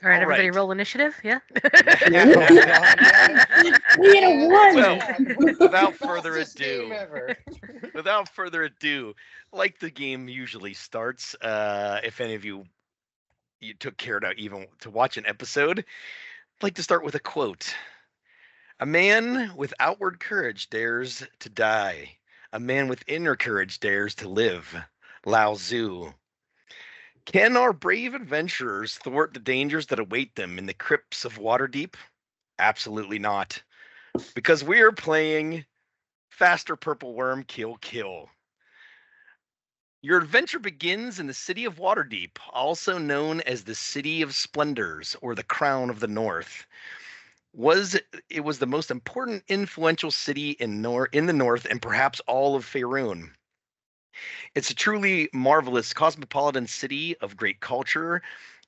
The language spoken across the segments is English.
All right, All everybody, right. roll initiative. Yeah. We get a one. Well, without further Fastest game ado, ever. without further ado, like the game usually starts, if any of you took care to even to watch an episode, I'd like to start with a quote. A man with outward courage dares to die. A man with inner courage dares to live. Lao Tzu. Can our brave adventurers thwart the dangers that await them in the crypts of Waterdeep? Absolutely not. Because we are playing Faster Purple Worm Kill Kill. Your adventure begins in the city of Waterdeep, also known as the City of Splendors or the Crown of the North. It was the most important influential city in the north and perhaps all of Faerun. It's a truly marvelous cosmopolitan city of great culture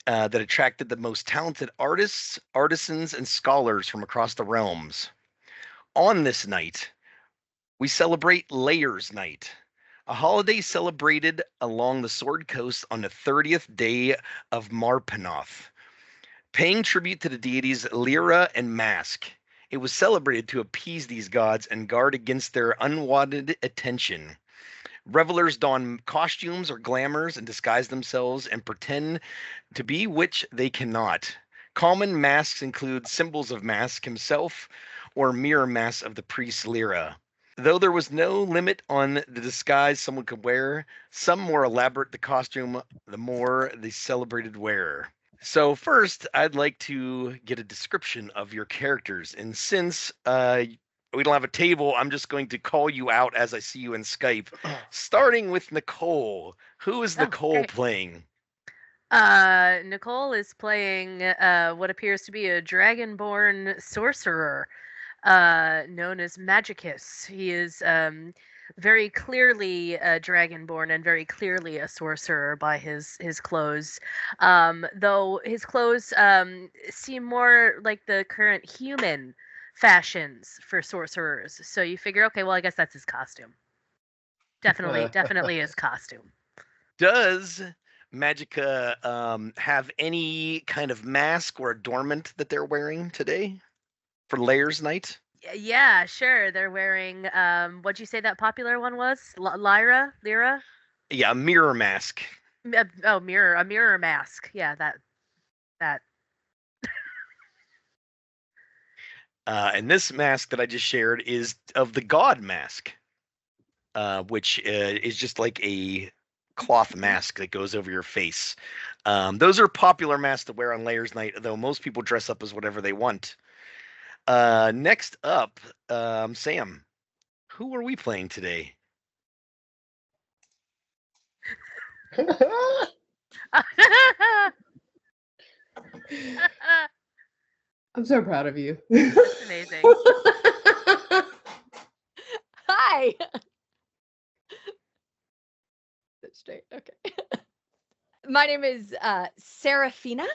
that attracted the most talented artists, artisans, and scholars from across the realms. On this night, we celebrate Layers Night, a holiday celebrated along the Sword Coast on the 30th day of Marpanoth, paying tribute to the deities Lyra and Mask. It was celebrated to appease these gods and guard against their unwanted attention. Revelers don costumes or glamours and disguise themselves and pretend to be which they cannot. Common masks include symbols of Mask himself or mirror masks of the priest Lyra. Though there was no limit on the disguise someone could wear, some more elaborate the costume, the more the celebrated wearer. So first, I'd like to get a description of your characters, and since we don't have a table, I'm just going to call you out as I see you in Skype. Starting with Nicole. Who is Nicole great. playing? Nicole is playing what appears to be a dragonborn sorcerer known as Magicus. He is very clearly a dragonborn and very clearly a sorcerer by his clothes. Though his clothes seem more like the current human fashions for sorcerers. So you figure, okay, well, I guess that's his costume. Definitely his costume. Does Magica have any kind of mask or adornment that they're wearing today for Layers Night? Yeah, sure. They're wearing what'd you say that popular one was? Lyra? Yeah, a mirror mask. A mirror mask. Yeah, that. And this mask that I just shared is of the God mask, which is just like a cloth mask that goes over your face. Those are popular masks to wear on Layers Night, though most people dress up as whatever they want. Next up, Sam. Who are we playing today? I'm so proud of you. That's amazing. Hi. That's straight. Okay. My name is Seraphina,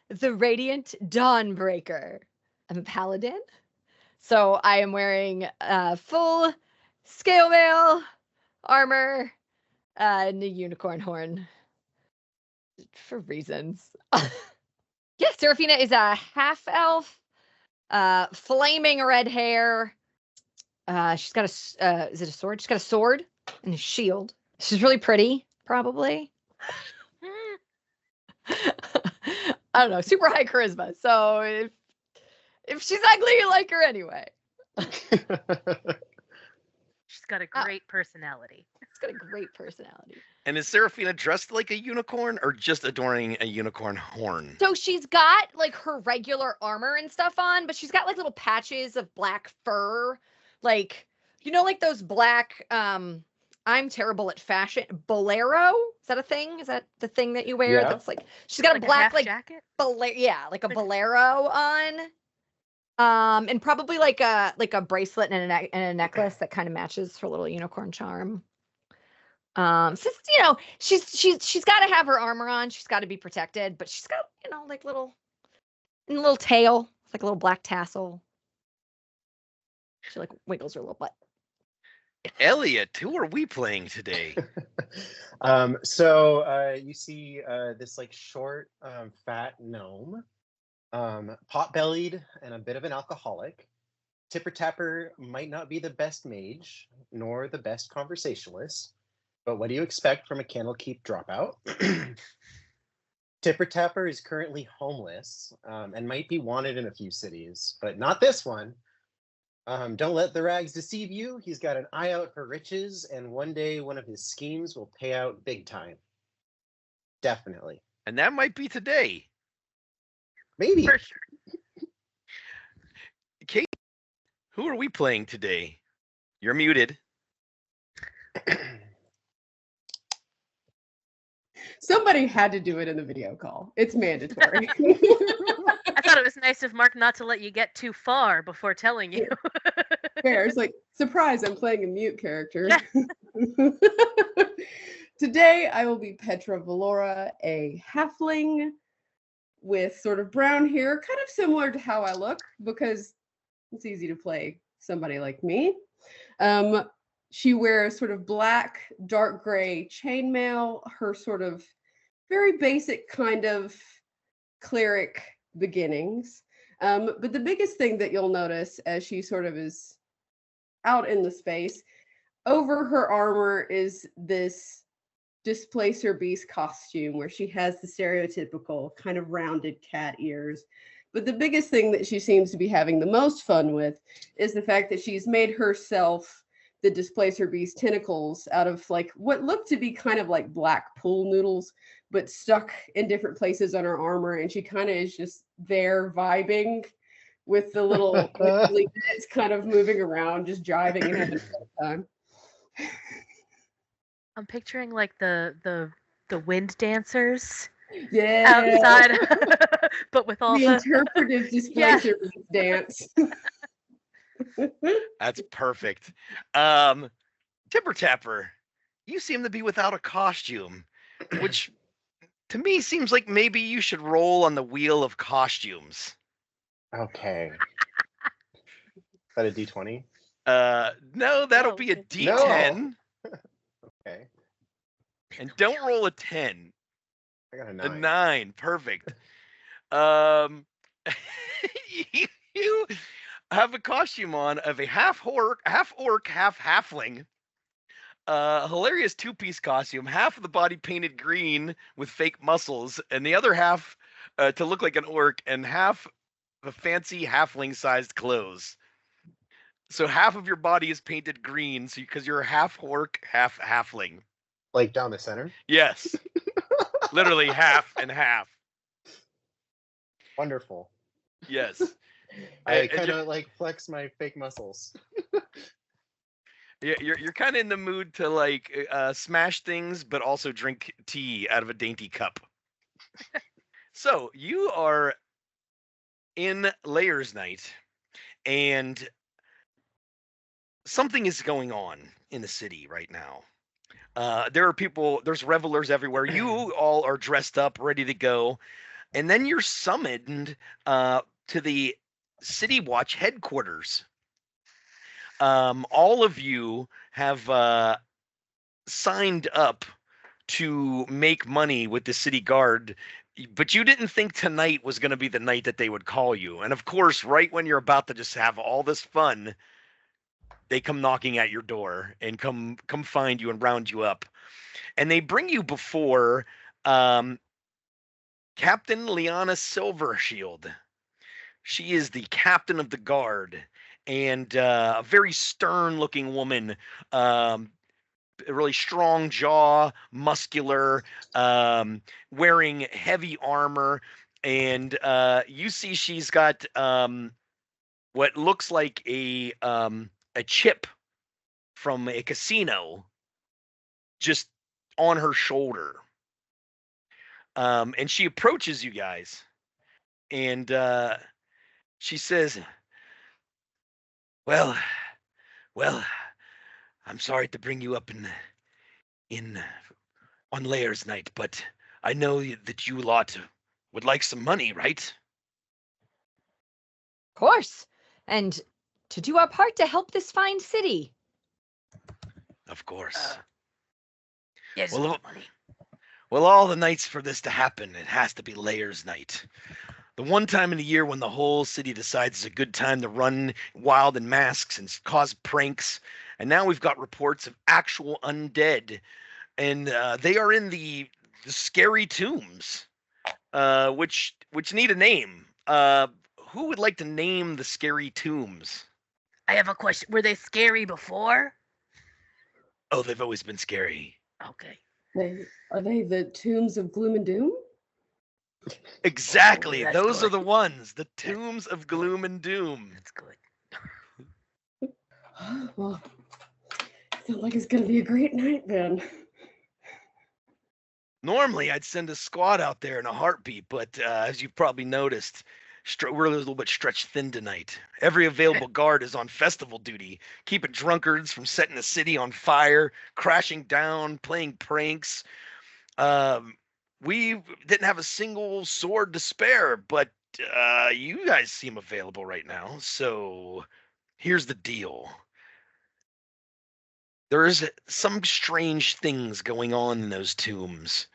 the Radiant Dawnbreaker. I'm a paladin, so I am wearing full scale mail armor and a unicorn horn for reasons. Yeah, Seraphina is a half elf, flaming red hair. She's got a is it a sword? She's got a sword and a shield. She's really pretty, probably. I don't know, super high charisma. So if she's ugly, you like her anyway. She's got a great personality. She's got a great personality. And is Seraphina dressed like a unicorn or just adorning a unicorn horn? So she's got like her regular armor and stuff on, but she's got like little patches of black fur. Like, you know, like those black, I'm terrible at fashion. Bolero? Is that a thing? Is that the thing that you wear? Yeah. That's like, she's got like a black, like, jacket? like a bolero on. And probably like a bracelet and a necklace that kind of matches her little unicorn charm. So you know, she's got to have her armor on. She's got to be protected, but she's got, you know, like little tail, like a little black tassel. She like wiggles her little butt. Elliot, who are we playing today? So you see this like short, fat gnome Pot-bellied and a bit of an alcoholic. Tipper Tapper might not be the best mage, nor the best conversationalist, but what do you expect from a Candlekeep dropout? Tipper Tapper is currently homeless and might be wanted in a few cities, but not this one. Don't let the rags deceive you. He's got an eye out for riches, and one day one of his schemes will pay out big time. Definitely. And that might be today. Maybe. For sure. Kate, who are we playing today? You're muted. Somebody had to do it in the video call. It's mandatory. I thought it was nice of Mark not to let you get too far before telling you. Fair. It's like, surprise, I'm playing a mute character. Yeah. Today, I will be Petra Valora, a halfling with sort of brown hair, kind of similar to how I look, because it's easy to play somebody like me. She wears sort of black, dark gray chainmail, her sort of very basic kind of cleric beginnings. But the biggest thing that you'll notice as she sort of is out in the space, over her armor is this Displacer Beast costume where she has the stereotypical kind of rounded cat ears. But the biggest thing that she seems to be having the most fun with is the fact that she's made herself the Displacer Beast tentacles out of like what looked to be kind of like black pool noodles, but stuck in different places on her armor. And she kind of is just there vibing with the little it's kind of moving around, just jiving and having a good time. I'm picturing like the wind dancers Yeah. outside, but with all The the interpretive Displacer Beast dance. That's perfect. Tipper Tapper, you seem to be without a costume, which to me seems like maybe you should roll on the wheel of costumes. Okay. Is that a D20? No, that'll No. be a D10. Okay. And don't roll a 10. I got a A 9. 9. Perfect. You have a costume on of a half orc, half halfling. Hilarious two-piece costume, half of the body painted green with fake muscles, and the other half to look like an orc, and half the fancy halfling-sized clothes. So half of your body is painted green, so because you're half orc, half halfling. Like down the center? Yes, literally half and half. Wonderful. Yes. I kind of like flex my fake muscles. You're kind of in the mood to like smash things, but also drink tea out of a dainty cup. So you are in Layers Night, and something is going on in the city right now. There are people, there's revelers everywhere. You all are dressed up, ready to go, and then you're summoned to the City Watch headquarters. All of you have signed up to make money with the city guard, but you didn't think tonight was going to be the night that they would call you. And of course, right when you're about to just have all this fun, they come knocking at your door and come find you and round you up. And they bring you before Captain Liana Silvershield. She is the captain of the guard, and a very stern-looking woman, a really strong jaw, muscular, wearing heavy armor, and you see she's got what looks like a chip from a casino just on her shoulder. And she approaches you guys, and she says, well, I'm sorry to bring you up in on Layers Night, but I know that you lot would like some money, right? Of course. And to do our part to help this fine city. Of course. yes, Well, all the nights for this to happen, it has to be Layers Night. The one time in the year when the whole city decides it's a good time to run wild in masks and cause pranks. And now we've got reports of actual undead, and they are in the scary tombs, which need a name. Who would like to name the scary tombs? I have a question. Were they scary before? Oh, they've always been scary. Okay. Are they the tombs of Gloom and Doom? Exactly. That's Those are good. the ones. The tombs of Gloom and Doom. That's good. Well, sounds like it's gonna be a great night then. Normally, I'd send a squad out there in a heartbeat, but as you've probably noticed, we're a little bit stretched thin tonight. Every available guard is on festival duty, keeping drunkards from setting the city on fire, crashing down, playing pranks. We didn't have a single sword to spare, but you guys seem available right now. So here's the deal. There's some strange things going on in those tombs.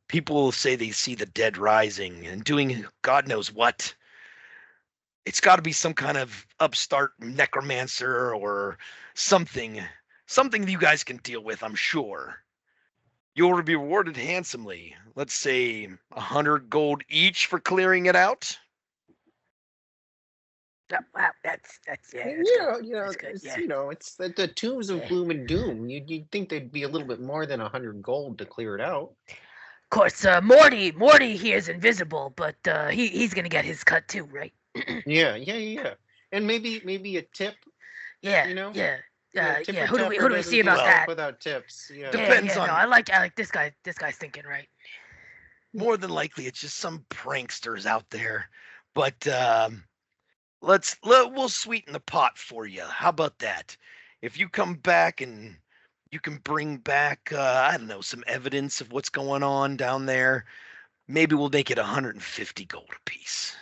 People say they see the dead rising and doing God knows what. It's got to be some kind of upstart necromancer or something. Something that you guys can deal with, I'm sure. You'll be rewarded handsomely. Let's say 100 gold each for clearing it out. Wow, that's yeah. That's It's, good. it's the tombs of Gloom and Doom. You'd think they'd be a little bit more than 100 gold to clear it out. Of course, Morty here is invisible, but he's gonna get his cut too, right? Yeah. And maybe a tip. Yeah, You know? yeah. Tip Yeah. or Who do tapper we doesn't see about do that? without tips. Yeah. Depends No, on- I like this guy. This guy's thinking right. More than likely, it's just some pranksters out there. But we'll sweeten the pot for you. How about that? If you come back and you can bring back, I don't know, some evidence of what's going on down there, maybe we'll make it 150 gold apiece.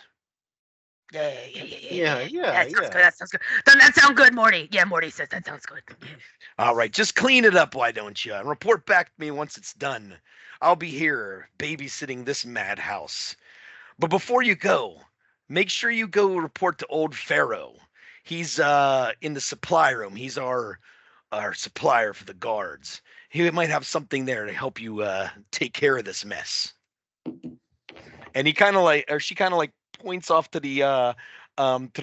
Yeah. Yeah. That sounds good. That sounds good. Doesn't that sound good, Morty? Yeah, Morty says that sounds good. All right, just clean it up, why don't you? And report back to me once it's done. I'll be here babysitting this madhouse. But before you go, make sure you go report to old Pharaoh. He's in the supply room. He's our supplier for the guards. He might have something there to help you take care of this mess. And she kind of like points off to the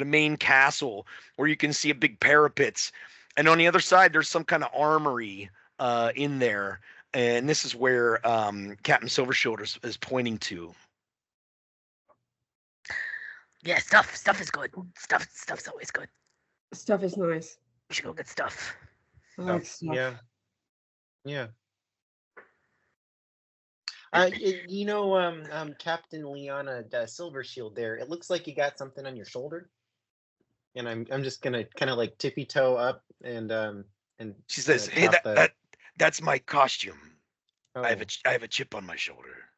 main castle where you can see a big parapets, and on the other side there's some kind of armory in there, and this is where Captain Silvershoulder is pointing to. Yeah, stuff is good. Stuff's always good. Stuff is nice. We should go get stuff. I like stuff. Yeah. Captain Liana Silvershield there, it looks like you got something on your shoulder. And I'm just gonna kind of like tippy toe up and She says, "Hey, that's my costume. I have a chip on my shoulder."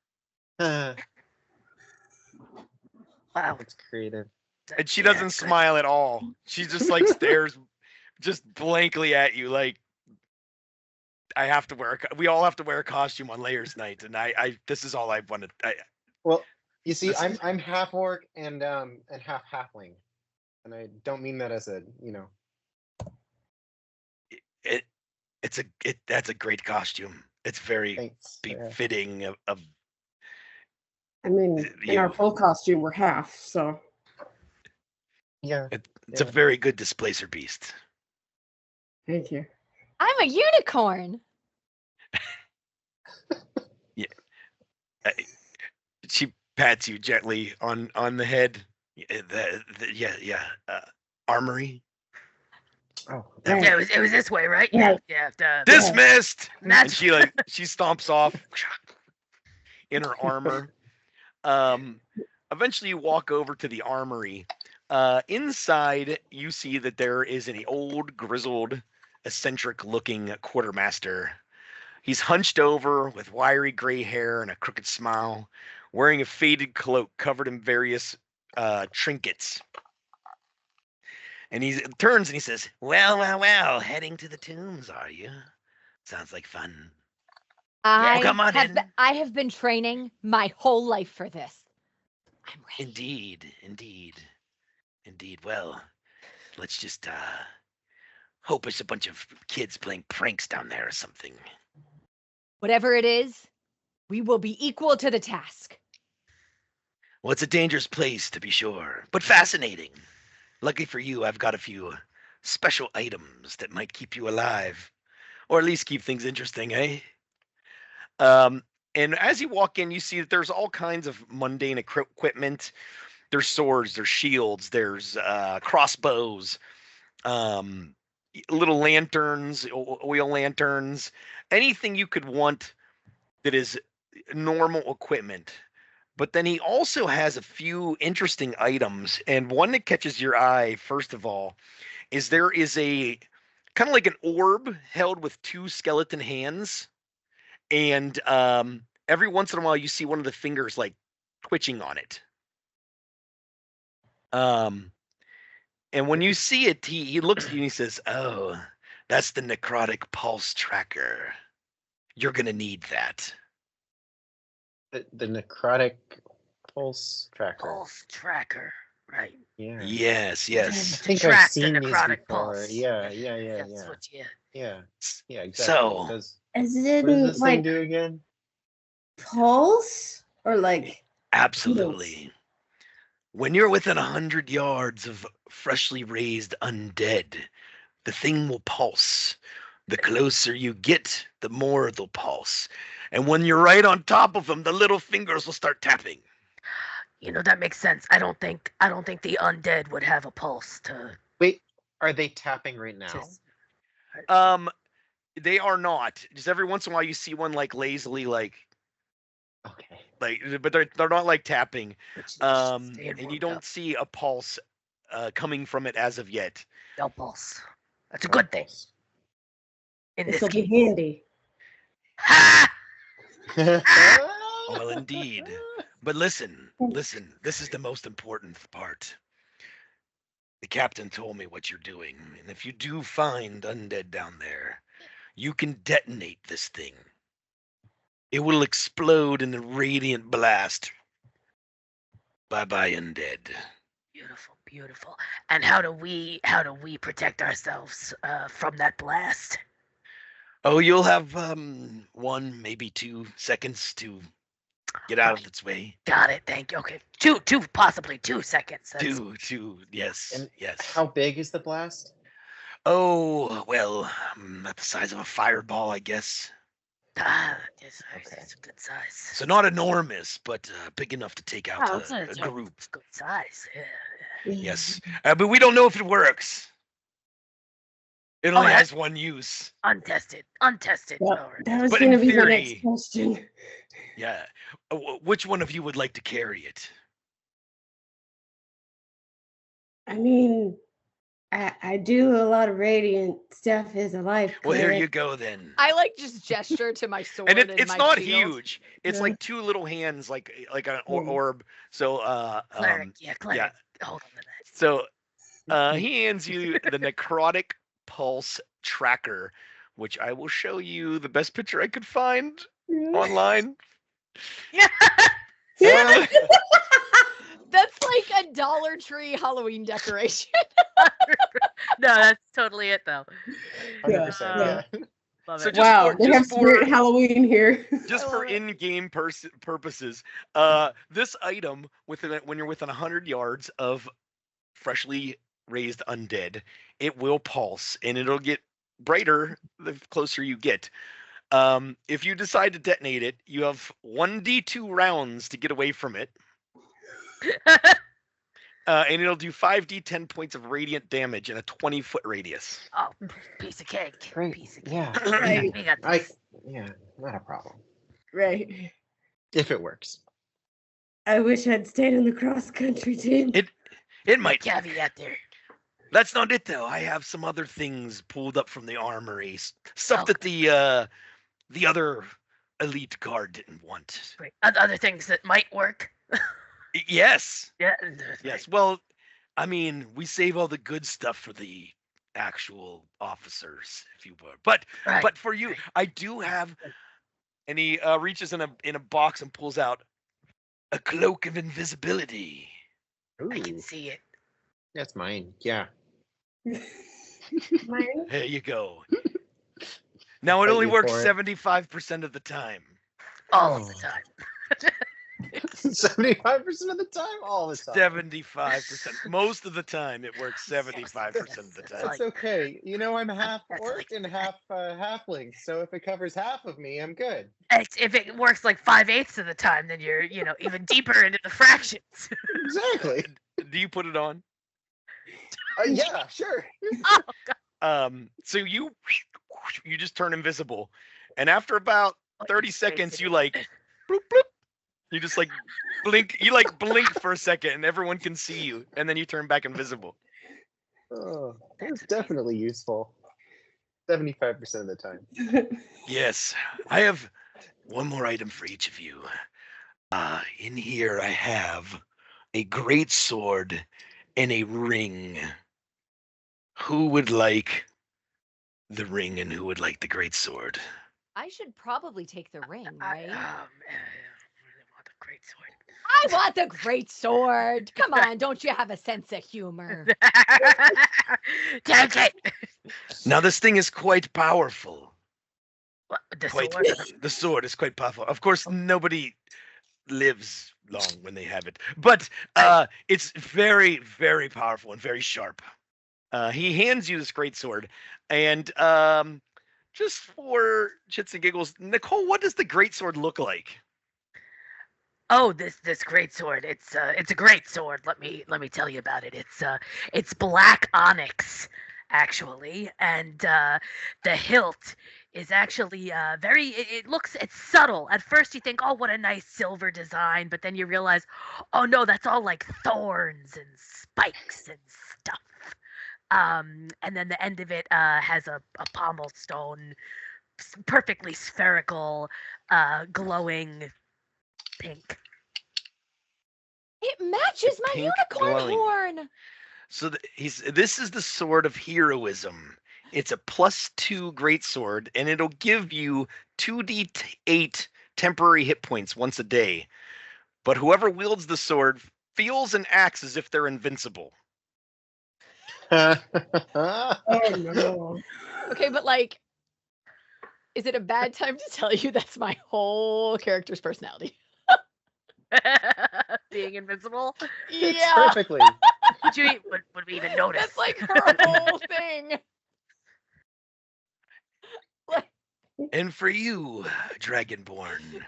Wow. That's creative. And she doesn't smile at all. She just like stares just blankly at you like, we all have to wear a costume on Layers Night, and I this is all I wanted. Well, you see, I'm half orc and half halfling, and I don't mean that as a That's a great costume. It's very befitting of. I mean, in our full costume, we're half, so. Yeah. It's a very good displacer beast. Thank you. I'm a unicorn. Yeah. She pats you gently on the head. Armory. Oh, Yeah, it was this way, right? Yeah. Dismissed. And That's she stomps off in her armor. Eventually you walk over to the armory. Inside you see that there is an old, grizzled, eccentric looking quartermaster. He's hunched over with wiry gray hair and a crooked smile, wearing a faded cloak covered in various trinkets. And he turns and he says, well, heading to the tombs, are you? Sounds like fun. I come on in. I have been training my whole life for this. I'm ready. Indeed. Well, let's just hope it's a bunch of kids playing pranks down there or something. Whatever it is, we will be equal to the task. Well, it's a dangerous place to be sure, but fascinating. Lucky for you, I've got a few special items that might keep you alive, or at least keep things interesting, eh? Um, and as you walk in, you see that there's all kinds of mundane equipment. There's swords, there's shields, there's crossbows, um, little lanterns, oil lanterns, anything you could want that is normal equipment. But then he also has a few interesting items, and one that catches your eye, first of all, is there is a kind of like an orb held with two skeleton hands, and every once in a while you see one of the fingers like twitching on it. And when you see it, he looks at you and he says, "Oh, that's the necrotic pulse tracker. You're gonna need that." The necrotic pulse tracker. Pulse tracker, right? Yeah. Yes. I think I've Track the seen these necrotic before. pulse. Yeah. That's what you. Yeah, exactly. So, Is What does it this thing like do again? pulse or like absolutely. When you're within 100 yards of freshly raised undead, the thing will pulse. The closer you get, the more they'll pulse. And when you're right on top of them, the little fingers will start tapping. That makes sense. I don't think the undead would have a pulse to. Wait, are they tapping right now? They are not. Just every once in a while you see one like lazily Okay. but they're not like tapping. Staying And you warmed don't up. see a pulse coming from it as of yet. No pulse. That's a good thing Pulse. in this this will be game. handy. Ha! Well, indeed. But listen, this is the most important part. The captain told me what you're doing, and if you do find undead down there, you can detonate this thing. It will explode in a radiant blast. Bye-bye, undead. Beautiful. And how do we protect ourselves from that blast? Oh, you'll have 1, maybe 2 seconds to get out of its way. Got it. Thank you. Okay, possibly 2 seconds. That's- 2, yes, And yes. how big is the blast? Oh, well, at the size of a fireball, I guess. Yes, Okay. it's a good size. So not enormous, but big enough to take out Oh, a group. It's good size. Yeah. Yes, but we don't know if it works. It only yeah. has one use. Untested. Yep, Alright. that was But going to in be my theory- next question. Yeah. Which one of you would like to carry it? I mean, I do a lot of radiant stuff as a life Well, here you cleric. go then. I just gesture to my sword And and it's my not shield. huge. It's Yeah. like 2 little hands, like an Mm. orb. So Cleric. Cleric. yeah. Hold on to that. So he hands you the necrotic pulse tracker, which I will show you the best picture I could find online. Yeah. Yeah. That's like a Dollar Tree Halloween decoration. No, that's totally it though. 100%. Yeah. Yeah. Love So it. just Wow, for- they just have for- spirit Halloween here. Just I for love it. in-game purposes, this item when you're within 100 yards of freshly raised undead, it will pulse and it'll get brighter the closer you get. If you decide to detonate it, you have 1d2 rounds to get away from it, and it'll do 5d10 points of radiant damage in a 20-foot radius. Oh, piece of cake. Great. Piece of cake. Yeah. Right. We got I this. yeah, not a problem. Right. If it works. I wish I'd stayed in the cross country team. It might. Caveat there. That's not it though. I have some other things pulled up from the armory, stuff Okay. that the other elite guard didn't want. Great. Other things that might work. Yes. Yeah. Yes. Well, I mean, we save all the good stuff for the actual officers, if you would. But Right. but for you, right. I do have. And he reaches in a box and pulls out A cloak of invisibility. I can Ooh, see it. that's mine. Yeah. Mine? There you go. Now it Fight only you works for it. 75% of the time. All of the Oh. time. 75% of the time, all the time. 75%. Most of the time, it works 75% of the It's time. That's like- okay. You know, I'm half That's orc like- and half halfling, so if it covers half of me, I'm good. If it works like 5/8 of the time, then you're, even deeper into the fractions. Exactly. Do you put it on? Yeah, sure. Oh, So you just turn invisible, and after about 30 seconds, you like bloop, bloop. You just like blink. You like blink for a second, and everyone can see you, and then you turn back invisible. Oh, that's That's definitely useful. 75% of the time. Yes, I have one more item for each of you. In here I have a great sword and a ring. Who would like the ring, and who would like the great sword? I should probably take the ring, right? I really want a great sword. I want the great sword. Come on, don't you have a sense of humor? Take it. Now this thing is quite powerful. What, the Quite, sword? the sword is quite powerful. Of course, nobody lives long when they have it, but it's very, very powerful and very sharp. He hands you this great sword, and just for shits and giggles, Nicole, what does the great sword look like? Oh, this great sword. It's a great sword. Let me tell you about it. It's black onyx, actually, and the hilt is actually very. It's subtle. At first, you think, oh, what a nice silver design, but then you realize, oh no, that's all like thorns and spikes and stuff. And then the end of it has a pommel stone, perfectly spherical, glowing pink. It matches my Pink unicorn glowing. horn. So this is the sword of heroism. It's a +2 great sword, and it'll give you 2d8 temporary hit points once a day. But whoever wields the sword feels and acts as if they're invincible. Oh no. Okay, but like, is it a bad time to tell you that's my whole character's personality? Being invincible. It's Yeah, perfectly. Would we even notice? that's like her whole thing. Like, And for you, Dragonborn,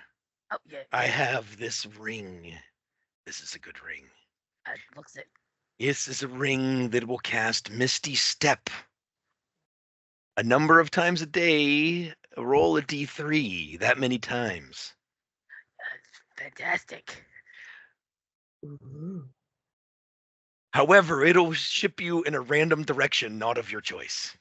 Oh yeah, I have this ring. This is a good ring. looks it. This is a ring that will cast Misty Step. A number of times a day, roll a d3, that many times. Fantastic. However, it'll ship you in a random direction, not of your choice.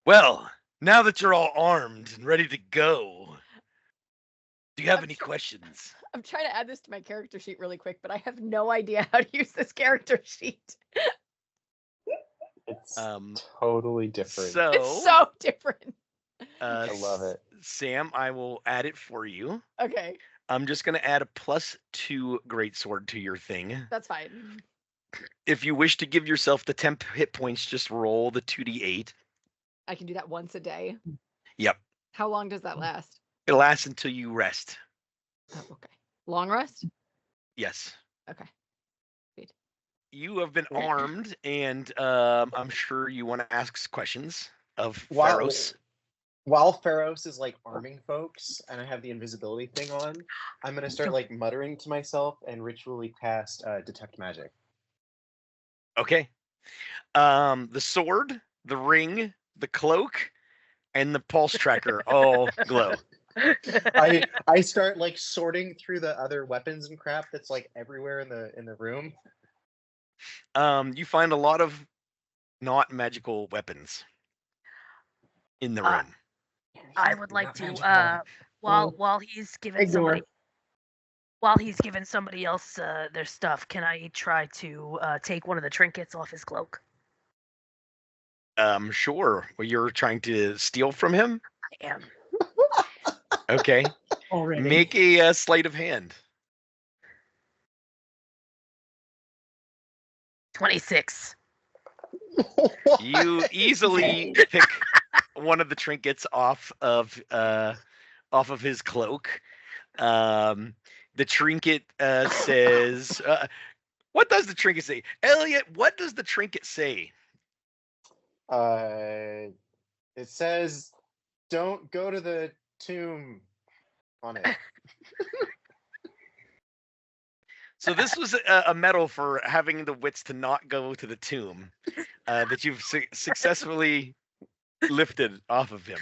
Well, now that you're all armed and ready to go, do you have any questions? I'm trying to add this to my character sheet really quick, but I have no idea how to use this character sheet. It's Um, totally different. So, It's so different. I love it. Sam, I will add it for you. Okay, I'm just going to add a +2 greatsword to your thing. that's fine. If you wish to give yourself the temp hit points, just roll the 2d8. I can do that once a day. Yep. How long does that last? It lasts until you rest. Oh, okay. Long rest? Yes. Okay. You have been armed, and I'm sure you want to ask questions of Pharos. While Pharos is like arming folks and I have the invisibility thing on, I'm gonna start like muttering to myself and ritually cast detect magic. Okay. The sword, the ring, the cloak, and the pulse tracker all glow. I start like sorting through the other weapons and crap that's like everywhere in the room. You find a lot of not magical weapons in the room. I would like Not to magical. while he's given Ignore. somebody else their stuff, can I try to take one of the trinkets off his cloak? Sure. Well, you're trying to steal from him. I am. Okay. Already. Make a sleight of hand. 26. You easily pick one of the trinkets off of his cloak. The trinket says, "What does the trinket say, Elliot? What does the trinket say?" It says, "Don't go to the tomb." On it. So this was a medal for having the wits to not go to the tomb that you've successfully lifted off of him.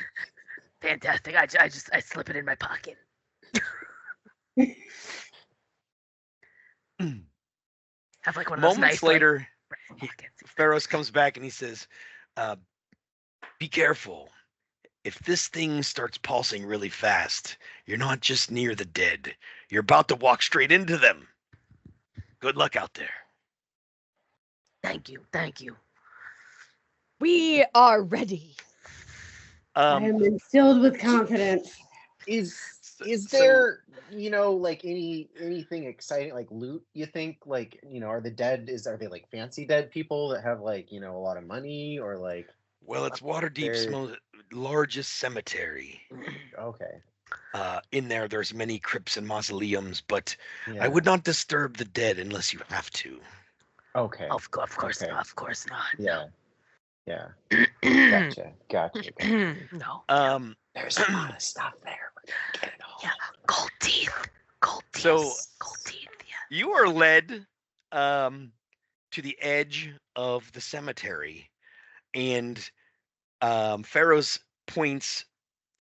Fantastic. I slip it in my pocket. Have like one of those Moments nice like, later, pockets. Pharaohs comes back and he says, "Be careful. If this thing starts pulsing really fast, you're not just near the dead. You're about to walk straight into them. Good luck out there." Thank you. Thank you. We are ready. I am instilled with confidence. Is so- there, like anything exciting, like loot, you think? Like, are the dead, are they like fancy dead people that have like, a lot of money, or like? Well, it's Waterdeep's largest cemetery. Okay. In there's many crypts and mausoleums, but Yeah. I would not disturb the dead unless you have to. Okay. Of course Okay. not. Of course not. Yeah. Yeah. No. Gotcha. No. There's a lot of stuff there. We're gonna get it all. Yeah. Gold teeth. Gold teeth. So- Gold teeth. Yeah. You are led to the edge of the cemetery, and Pharaoh's points,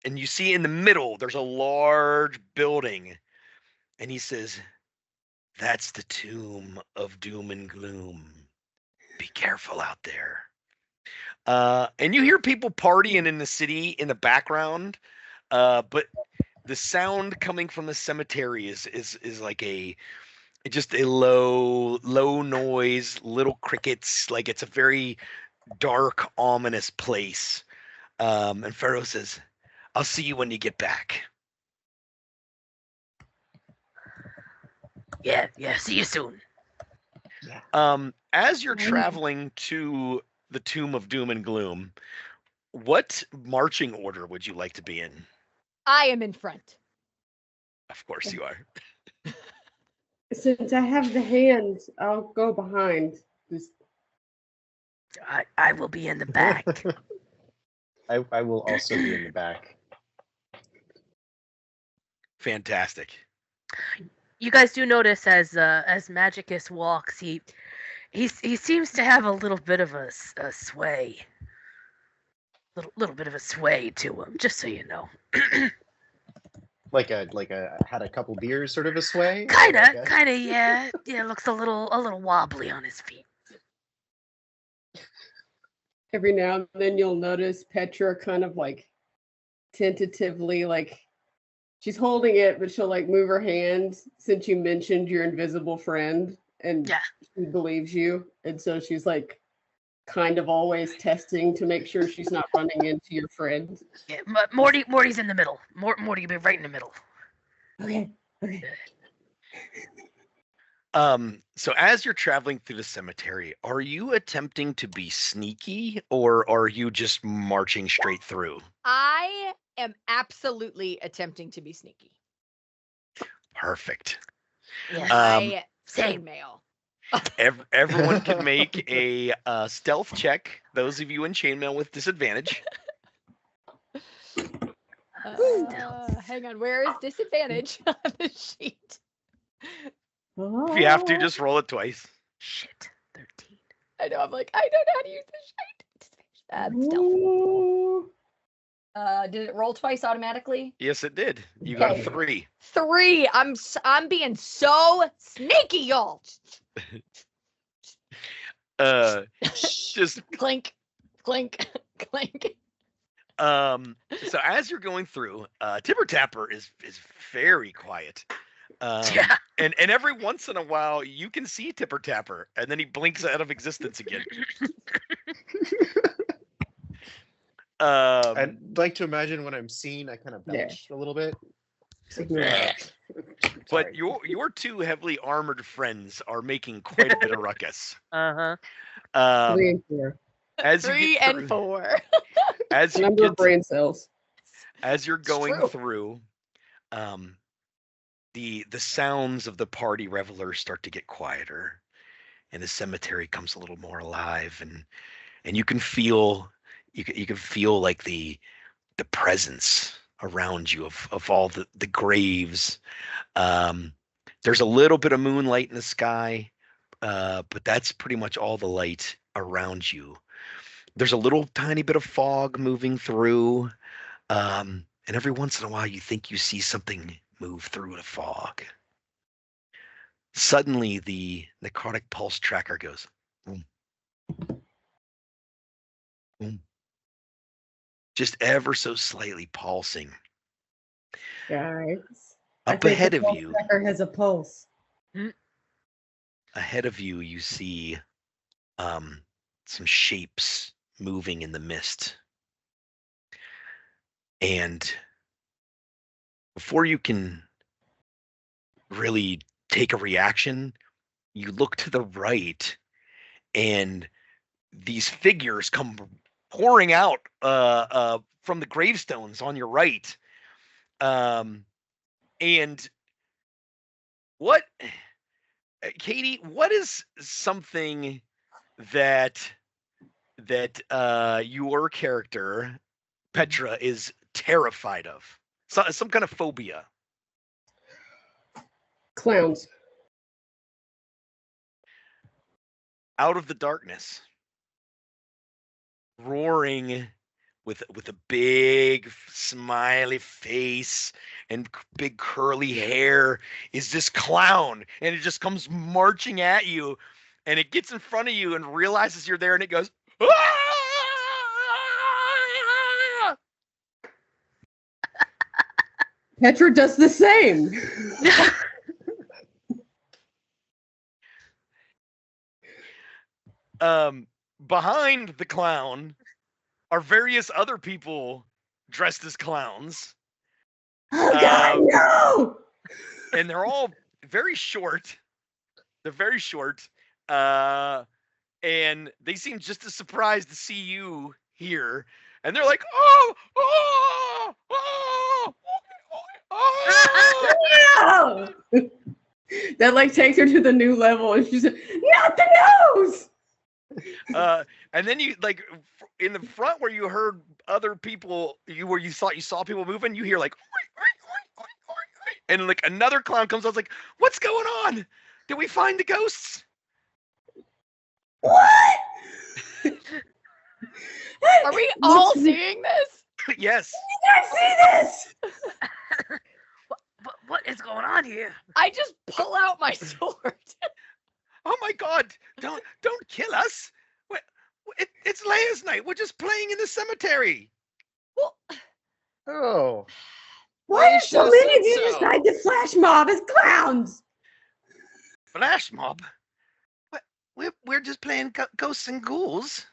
and you see in the middle there's a large building, and he says, "That's the tomb of doom and gloom. Be careful out there." And you hear people partying in the city in the background, but the sound coming from the cemetery is like just a low noise, little crickets. Like it's a very dark, ominous place. And Pharaoh says, "I'll see you when you get back." Yeah. See you soon. As you're traveling to the tomb of doom and gloom, what marching order would you like to be in? I am in front. Of course you are. Since I have the hand, I'll go behind. Just I will be in the back. I will also be in the back. Fantastic. You guys do notice as Magicus walks, he seems to have a little bit of a sway. Little bit of a sway to him, just so you know. Like a had a couple beers sort of a sway. Kinda, yeah. Yeah, looks a little wobbly on his feet. every now and then you'll notice Petra kind of like tentatively, like she's holding it, but she'll like move her hand since you mentioned your invisible friend, and Yeah. she believes you, and so she's like kind of always testing to make sure she's not running into your friend. Yeah, Morty's in the middle. Morty, you be right in the middle. Okay. So as you're traveling through the cemetery, are you attempting to be sneaky, or are you just marching straight through? I am absolutely attempting to be sneaky. Perfect. Yeah. I same. chainmail. Everyone can make a stealth check. Those of you in chainmail with disadvantage. Hang on, where is disadvantage on the sheet? If you have to, just roll it twice. Shit. 13. I know, I'm like, I don't know how to use the sheet. Stealth. Ooh. Did it roll twice automatically? Yes, it did. You got a Okay. 3. 3. I'm being so sneaky, y'all. Just Clink, clink, clink. so as you're going through, Tipper Tapper is very quiet. Yeah. And every once in a while you can see Tipper Tapper, and then he blinks out of existence again. I'd like to imagine when I'm seen, I kind of Yeah. belch a little bit. Ignore that. but Sorry. your two heavily armored friends are making quite a bit of ruckus. Uh-huh. 3 Um, and 4. as you 3 get and through- 4. as you Number get of brain cells. as you're It's going true. through, the sounds of the party revelers start to get quieter, and the cemetery comes a little more alive, and you can feel like the presence around you of all the graves. Um, there's a little bit of moonlight in the sky, but that's pretty much all the light around you. There's a little tiny bit of fog moving through, and every once in a while you think you see something move through the fog. Suddenly, the necrotic pulse tracker goes boom, boom, just ever so slightly pulsing. Guys. I Up think ahead the of pulse you, tracker has a pulse. you see some shapes moving in the mist. And before you can really take a reaction, you look to the right, and these figures come pouring out from the gravestones on your right. And what, Katie, what is something that your character Petra is terrified of? Some kind of phobia. Clowns. Out of the darkness, roaring with a big smiley face and big curly hair, is this clown, and it just comes marching at you, and it gets in front of you and realizes you're there, and it goes, "Ah!" Petra does the same. Behind the clown are various other people dressed as clowns. Oh God, no! And they're all very short. They're very short. And they seem just as surprised to see you here. And they're like, oh, oh, oh, oh, oh. No! That like takes her to the new level, and she's like, not the nose. And then you like in the front where you heard other people, where you thought you saw people moving, you hear like, and like another clown comes out, like, what's going on? Did we find the ghosts? What? Are we all seeing this? Yes. I see this. What is going on here? I just pull out my sword. Oh my God! Don't kill us! It's Leia's night. We're just playing in the cemetery. Well, Oh, Why are so Gracious many of and you so. decide to flash mob as clowns? Flash mob. We're just playing ghosts and ghouls.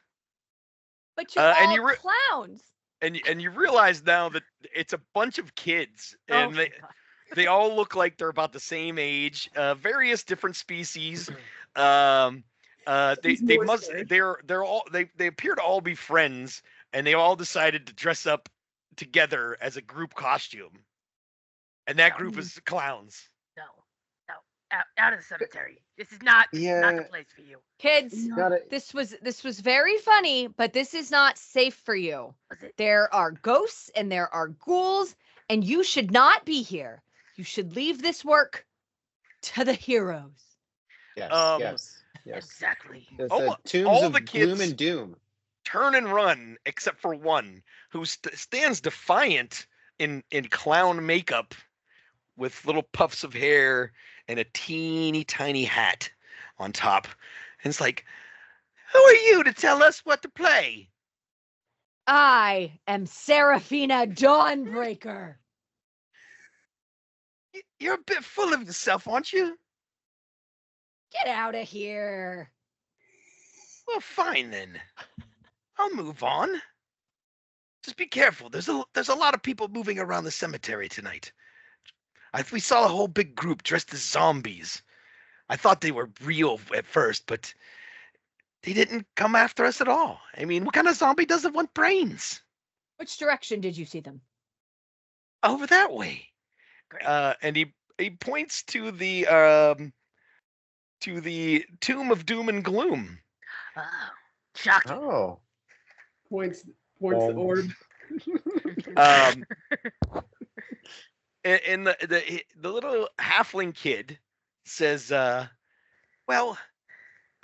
but you're and all you clowns. And you realize now that it's a bunch of kids, and my God. they all look like they're about the same age. Various different species. They more must scary. they're all they appear to all be friends, and they all decided to dress up together as a group costume, and that group is clowns. No, out of the cemetery. This is not the Yeah. place for you. Kids, got it. this was very funny, but this is not safe for you. Was it? There are ghosts and there are ghouls, and you should not be here. You should leave this work to the heroes. Yes, yes. Exactly. The All- tombs all of the gloom kids- and doom. Turn and run, except for one who stands defiant in clown makeup, with little puffs of hair and a teeny tiny hat on top. And it's like, who are you to tell us what to play? I am Seraphina Dawnbreaker. You're a bit full of yourself, aren't you? Get out of here. Well, fine then. I'll move on. Just be careful. There's a lot of people moving around the cemetery tonight. We saw a whole big group dressed as zombies. I thought they were real at first, but they didn't come after us at all. I mean, what kind of zombie doesn't want brains? Which direction did you see them? Over that way. Great. And he points to the Tomb of Doom and Gloom. Shocking. Oh. Points the orb. Um, and the little halfling kid says, well,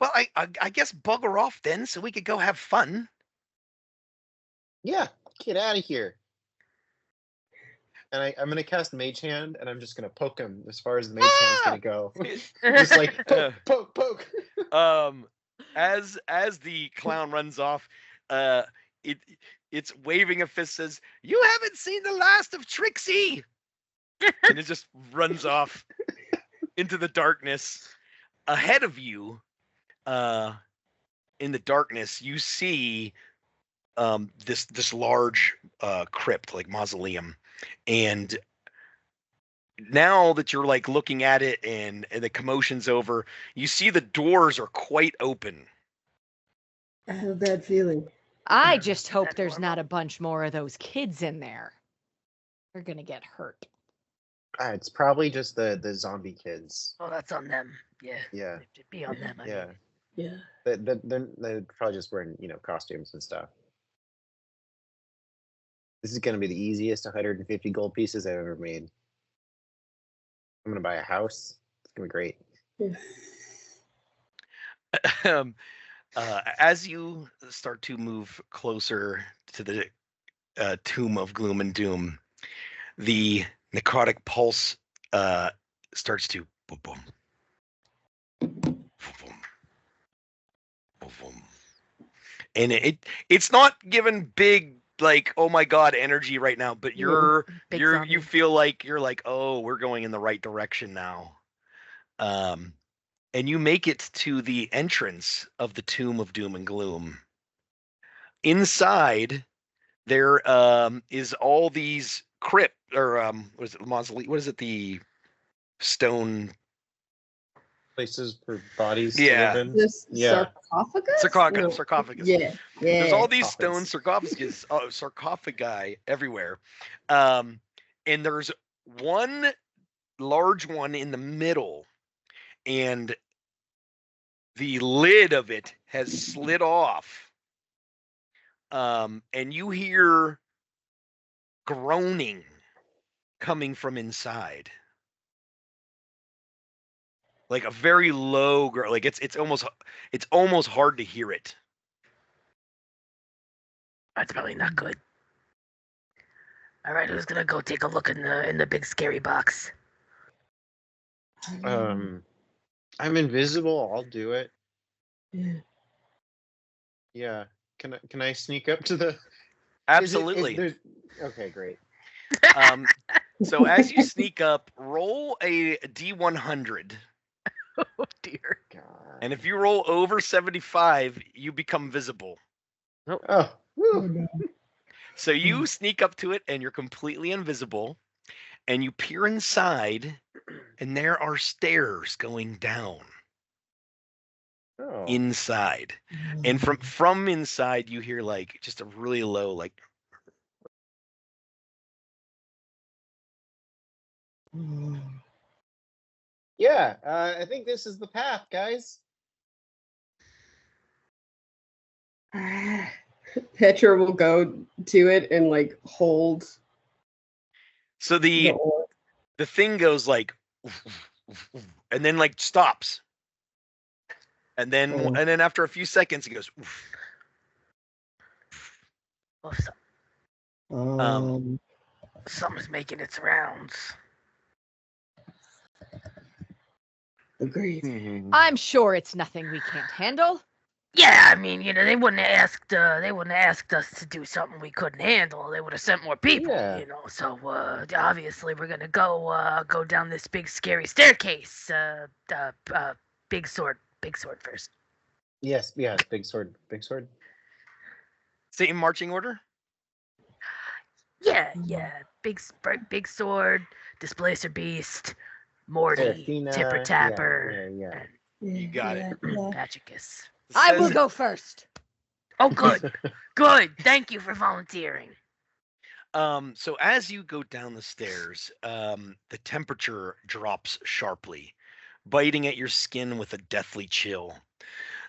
I guess bugger off then, so we could go have fun. Yeah, get out of here. And I'm gonna cast Mage Hand, and I'm just gonna poke him as far as the Mage Hand's gonna go. Just like poke. As the clown runs off, it's waving a fist, says, "You haven't seen the last of Trixie," and it just runs off into the darkness. Ahead of you, in the darkness, you see this large crypt, like mausoleum, and now that you're like looking at it and the commotion's over, you see the doors are quite open. I have a bad feeling. I just hope that there's not normal? a bunch more of those kids in there. They're gonna get hurt. It's probably just the zombie kids. Well, that's on them. Yeah. Yeah, It should be on them. I yeah. mean. Yeah. They're probably just wearing, costumes and stuff. This is gonna be the easiest 150 gold pieces I've ever made. I'm gonna buy a house. It's gonna be great. As you start to move closer to the Tomb of Gloom and Doom, the necrotic pulse starts to boom, boom, boom, boom, boom, boom. And it's not given big, like, oh my god, energy right now, but Big you zombie. feel like you're like, oh, we're going in the right direction now. And you make it to the entrance of the Tomb of Doom and Gloom. Inside, there is all these crypt, or what is it, mausoleum? What is it? The stone Places for bodies Yeah. to live in. This Yeah. sarcophagus? No. sarcophagus. Yeah. There's all these Coffins. stone sarcophagi everywhere, and there's one large one in the middle, and the lid of it has slid off, and you hear groaning coming from inside, like a very low groan. Like it's almost hard to hear it. That's probably not good. All right, who's gonna go take a look in the big scary box? I'm invisible. I'll do it. Yeah. Can I sneak up to the? Absolutely. Okay, great. So as you sneak up, roll a D100. Oh dear. God. And if you roll over 75, you become visible. Oh. Woo. So you sneak up to it and you're completely invisible. And you peer inside, and there are stairs going down Oh. inside. And from inside, you hear like just a really low, like, Yeah. I think this is the path, guys. Petra will go to it and like hold so the orb. the thing goes like, and then like stops. And then after a few seconds, it goes. Oh, something's making its rounds. Agreed. I'm sure it's nothing we can't handle. Yeah, I mean, they wouldn't have asked us to do something we couldn't handle. They would have sent more people, Yeah. So obviously we're gonna go down this big scary staircase. Big sword first. Yes. Big sword. Same marching order. Yeah. Big sword, displacer beast, Morty, Tipper Seraphina, Tapper, yeah. and You got it. Pachicus. I will Says go first. Oh, good. Good. Thank you for volunteering. so as you go down the stairs, the temperature drops sharply, biting at your skin with a deathly chill.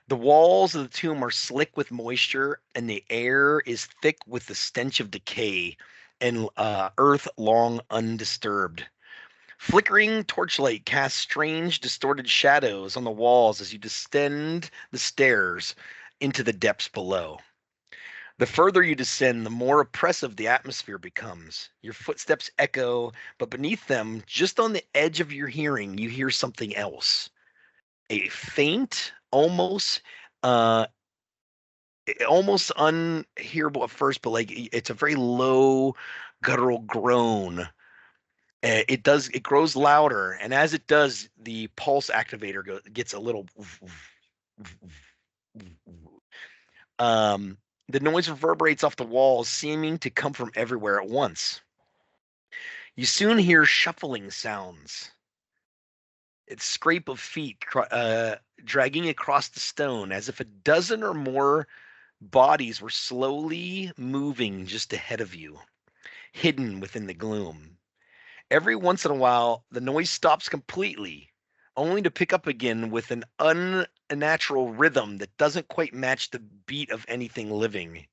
The walls of the tomb are slick with moisture, and the air is thick with the stench of decay and earth long undisturbed. Flickering torchlight casts strange, distorted shadows on the walls as you descend the stairs into the depths below. The further you descend, the more oppressive the atmosphere becomes. Your footsteps echo, but beneath them, just on the edge of your hearing, you hear something else. A faint, uh, almost unhearable at first, but like it's a very low, guttural groan. It grows louder, and as it does, the pulse activator gets a little. Um, the noise reverberates off the walls, seeming to come from everywhere at once. You soon hear shuffling sounds. It's scrape of feet dragging across the stone, as if a dozen or more bodies were slowly moving just ahead of you, hidden within the gloom. Every once in a while, the noise stops completely, only to pick up again with an unnatural rhythm that doesn't quite match the beat of anything living.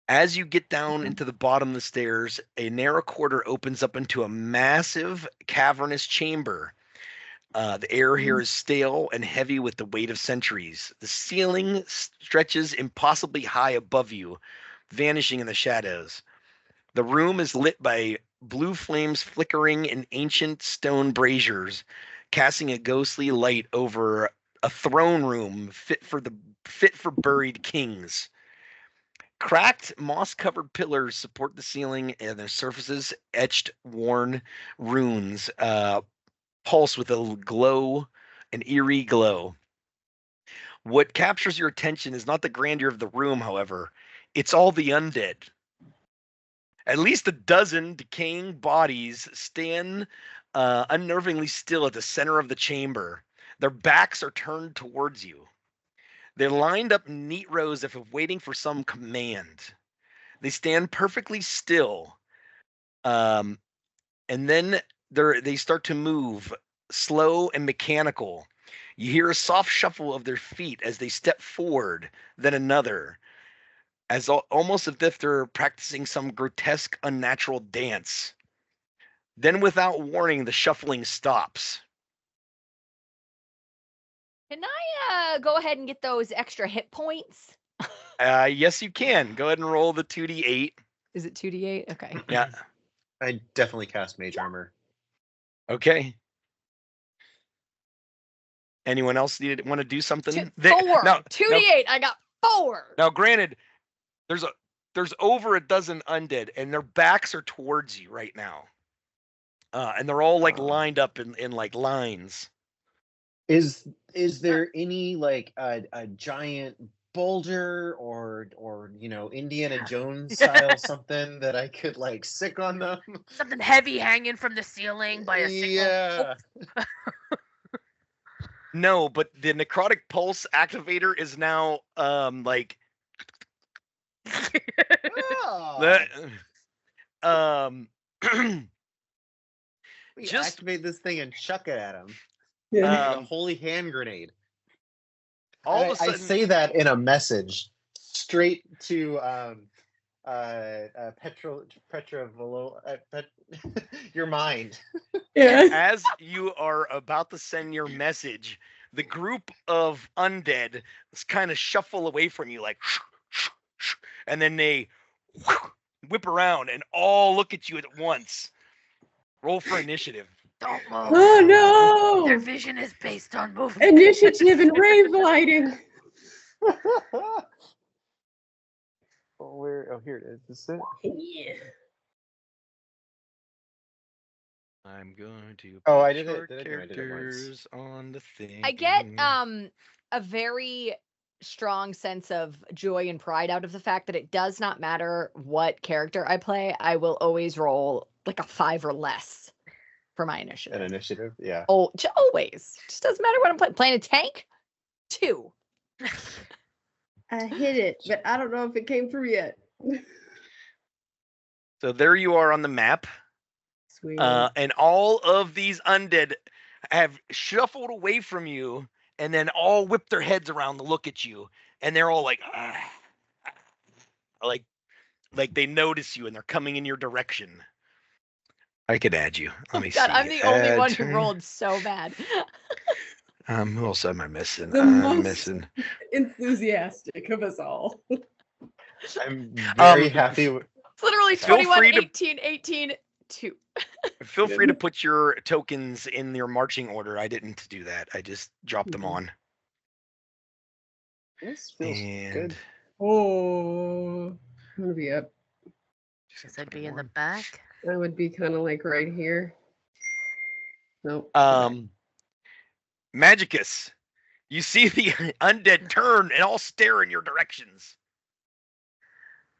As you get down into the bottom of the stairs, a narrow corridor opens up into a massive cavernous chamber. The air here is stale and heavy with the weight of centuries. The ceiling stretches impossibly high above you, vanishing in the shadows. The room is lit by blue flames flickering in ancient stone braziers, casting a ghostly light over a throne room fit for buried kings. Cracked, moss-covered pillars support the ceiling, and their surfaces etched worn runes pulse with an eerie glow. What captures your attention is not the grandeur of the room, however. It's all the undead. At least a dozen decaying bodies stand unnervingly still at the center of the chamber. Their backs are turned towards you. They're lined up in neat rows as if waiting for some command. They stand perfectly still, um, and then they start to move, slow and mechanical. You hear a soft shuffle of their feet as they step forward, then another, almost as if they're practicing some grotesque, unnatural dance. Then, without warning, the shuffling stops. Can I go ahead and get those extra hit points? Yes, you can. Go ahead and roll the 2d8. Is it 2d8? Okay. Yeah. I definitely cast Mage Armor. Okay. Anyone else want to do something? 4. Now, 2d8. I got 4. now, granted, there's over a dozen undead, and their backs are towards you right now, and they're all like lined up in like lines. Is there any like a giant boulder or Indiana Jones style something that I could like sick on them? Something heavy hanging from the ceiling by a single. Yeah. No, but the necrotic pulse activator is now like Oh. We just activate this thing and chuck it at him. Yeah. Like a holy hand grenade. all of a I sudden say that in a message straight to your mind. Yeah. as you are about to send your message, the group of undead kind of shuffle away from you like and then they whip around and all look at you at once. Roll for initiative. Don't move. Oh Their no! vision is based on movement. Initiative and rave lighting. Oh, here it is. Is it? Yeah. I'm going to Oh, put I did it. short Did it? No, I did it once. characters on the thing. I get a very strong sense of joy and pride out of the fact that it does not matter what character I play, I will always roll like a 5 or less for my An initiative. initiative. Yeah. Oh, always. Just doesn't matter what I'm playing. Playing a tank? 2. I hit it, but I don't know if it came through yet. So there you are on the map. Sweet. And all of these undead have shuffled away from you and then all whip their heads around to look at you. And they're all like, like they notice you and they're coming in your direction. I could add you. Let me God, see. I'm the only one who Add- rolled so bad. Who else am I missing? The I'm most- missing. Enthusiastic of us all. I'm very happy. It's literally Feel 21, free to- 18, 18, 2. Feel free to put your tokens in your marching order. I didn't do that. I just dropped them on. This feels And good. Oh, I'm gonna be up. Should I be in the back? I would be kind of like right here. Nope. Magicus, you see the undead turn and all stare in your directions.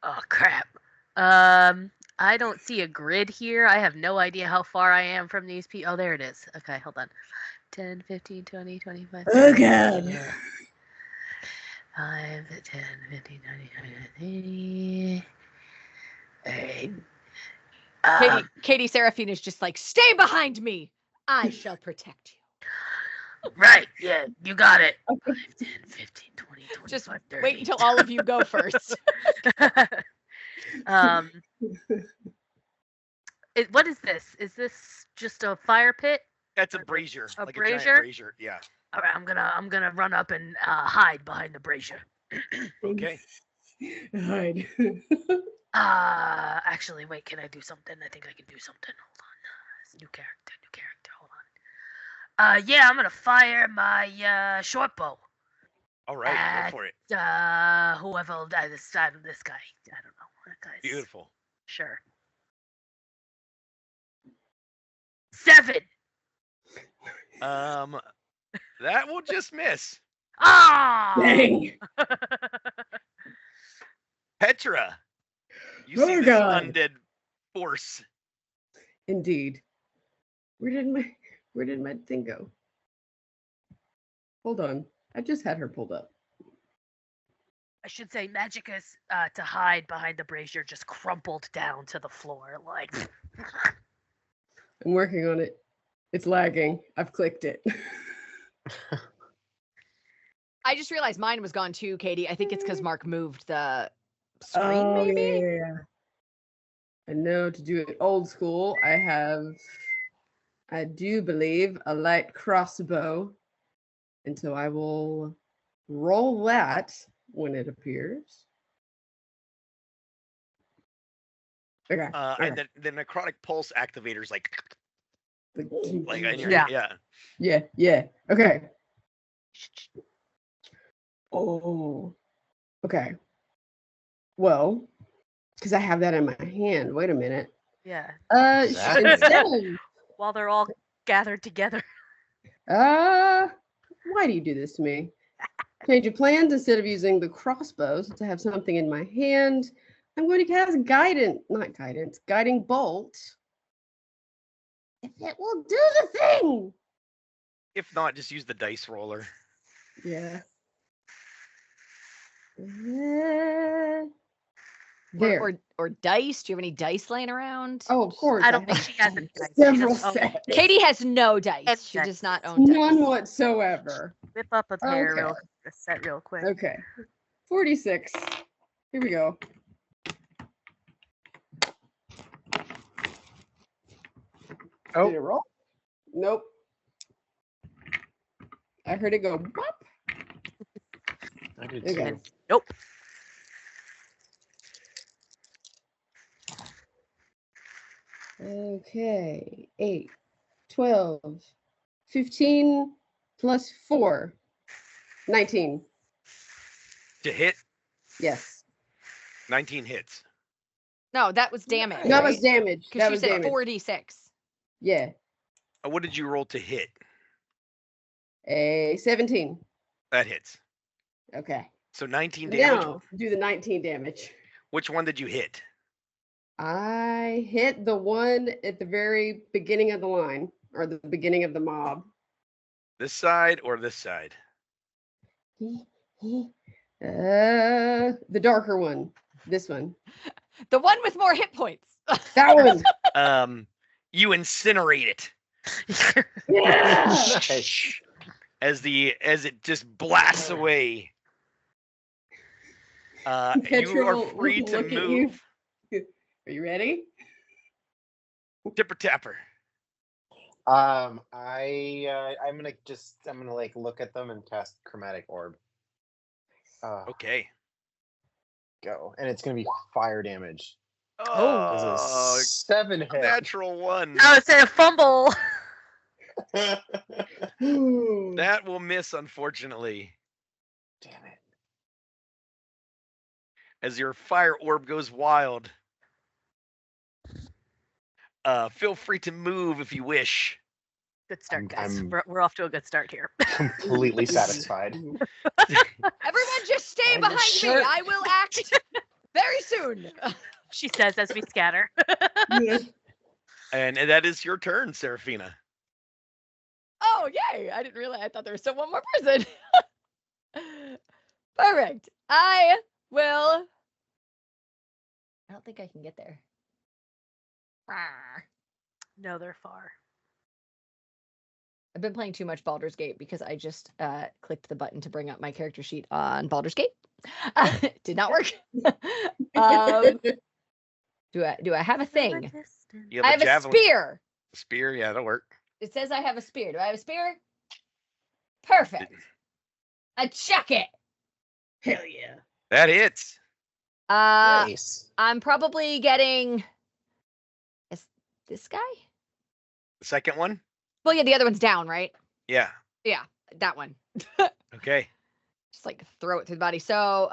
Oh crap. I don't see a grid here. I have no idea how far I am from these people. Oh, there it is. Okay, hold on. 10, 15, 20, 25. Oh, God. 5, 10, 15, 20, 30. Katie Seraphine is just like, stay behind me. I shall protect you. Right, yeah, you got it. 5, 10, 15, 20, 25, Just 30. wait until all of you go first. What is this? Is this just a fire pit? That's a brazier, A like a brazier? giant brazier. Yeah. All right, I'm gonna run up and hide behind the brazier. Okay. Hide. Actually, wait. Can I do something? I think I can do something. Hold on. It's new character. Hold on. Yeah, I'm gonna fire my short bow. All right. Go for it. Whoever this guy. I don't know. That guy's Beautiful. Sure. 7. That will just miss. Ah! Dang. Petra, you Oh, see this God. undead force. Indeed. Where did my thing go? Hold on. I just had her pulled up. I should say Magicus to hide behind the brazier just crumpled down to the floor like I'm working on it. It's lagging. I've clicked it. I just realized mine was gone too, Katie. I think it's because Mark moved the screen, maybe? Yeah. And now to do it old school, I do believe, a light crossbow. And so I will roll that when it appears. Okay. And the necrotic pulse activator's like in your Yeah. Yeah. Okay. Oh. Okay. Well, because I have that in my hand. Wait a minute. yeah. Exactly. Instead While they're all gathered together. why do you do this to me? Change of plans. Instead of using the crossbow, since I have something in my hand, I'm going to cast guiding bolt. If it will do the thing. If not, just use the dice roller. Yeah. There. Or dice? Do you have any dice laying around? Oh, of course. I don't think have she has any dice. several She doesn't own sets. Katie has no dice. And She dice. does not own dice. None whatsoever. Whip up a pair Okay. a set real quick. Okay. 46. Here we go. Oh. Did it roll? Nope. I heard it go bop. I did Okay. too. Nope. Okay. 8, 12, 15 plus 4. 19. To hit, Yes. 19 hits. No, that was damage. That right? was damage. Because That she was said damage. 46. Yeah. What did you roll to hit? A 17. That hits. Okay. So 19 damage. Now, do the 19 damage. Which one did you hit? I hit the one at the very beginning of the line, or the beginning of the mob. This side or this side? The darker one. This one. The one with more hit points. That one. You incinerate it Yeah. Nice. as it just blasts away. Petra You are will free to look at you. move. Are you ready? Tipper tapper. I'm gonna like look at them and cast chromatic orb. Okay. Go, and it's gonna be fire damage. Oh, This is 7 hit. natural one. Oh, it's a fumble. Ooh. That will miss, unfortunately. Damn it. As your fire orb goes wild. Feel free to move if you wish. Good start, guys. I'm- We're off to a good start here. Completely satisfied. Everyone just stay Find the behind me. shirt. I will act very soon. She says as we scatter. Yeah. And that is your turn, Seraphina. Oh, yay. I didn't realize. I thought there was still one more person. Perfect. I will. I don't think I can get there. No, they're far. I've been playing too much Baldur's Gate because I just clicked the button to bring up my character sheet on Baldur's Gate. Did not work. Do I have a thing? You I have have a javelin. spear. Spear, yeah, that'll work. It says I have a spear. Do I have a spear? Perfect. I check it. Hell yeah. That hits. Nice. I'm probably getting. Is this guy? The second one? Well, yeah, the other one's down, right? Yeah. Yeah, that one. Okay. Just like throw it through the body. So,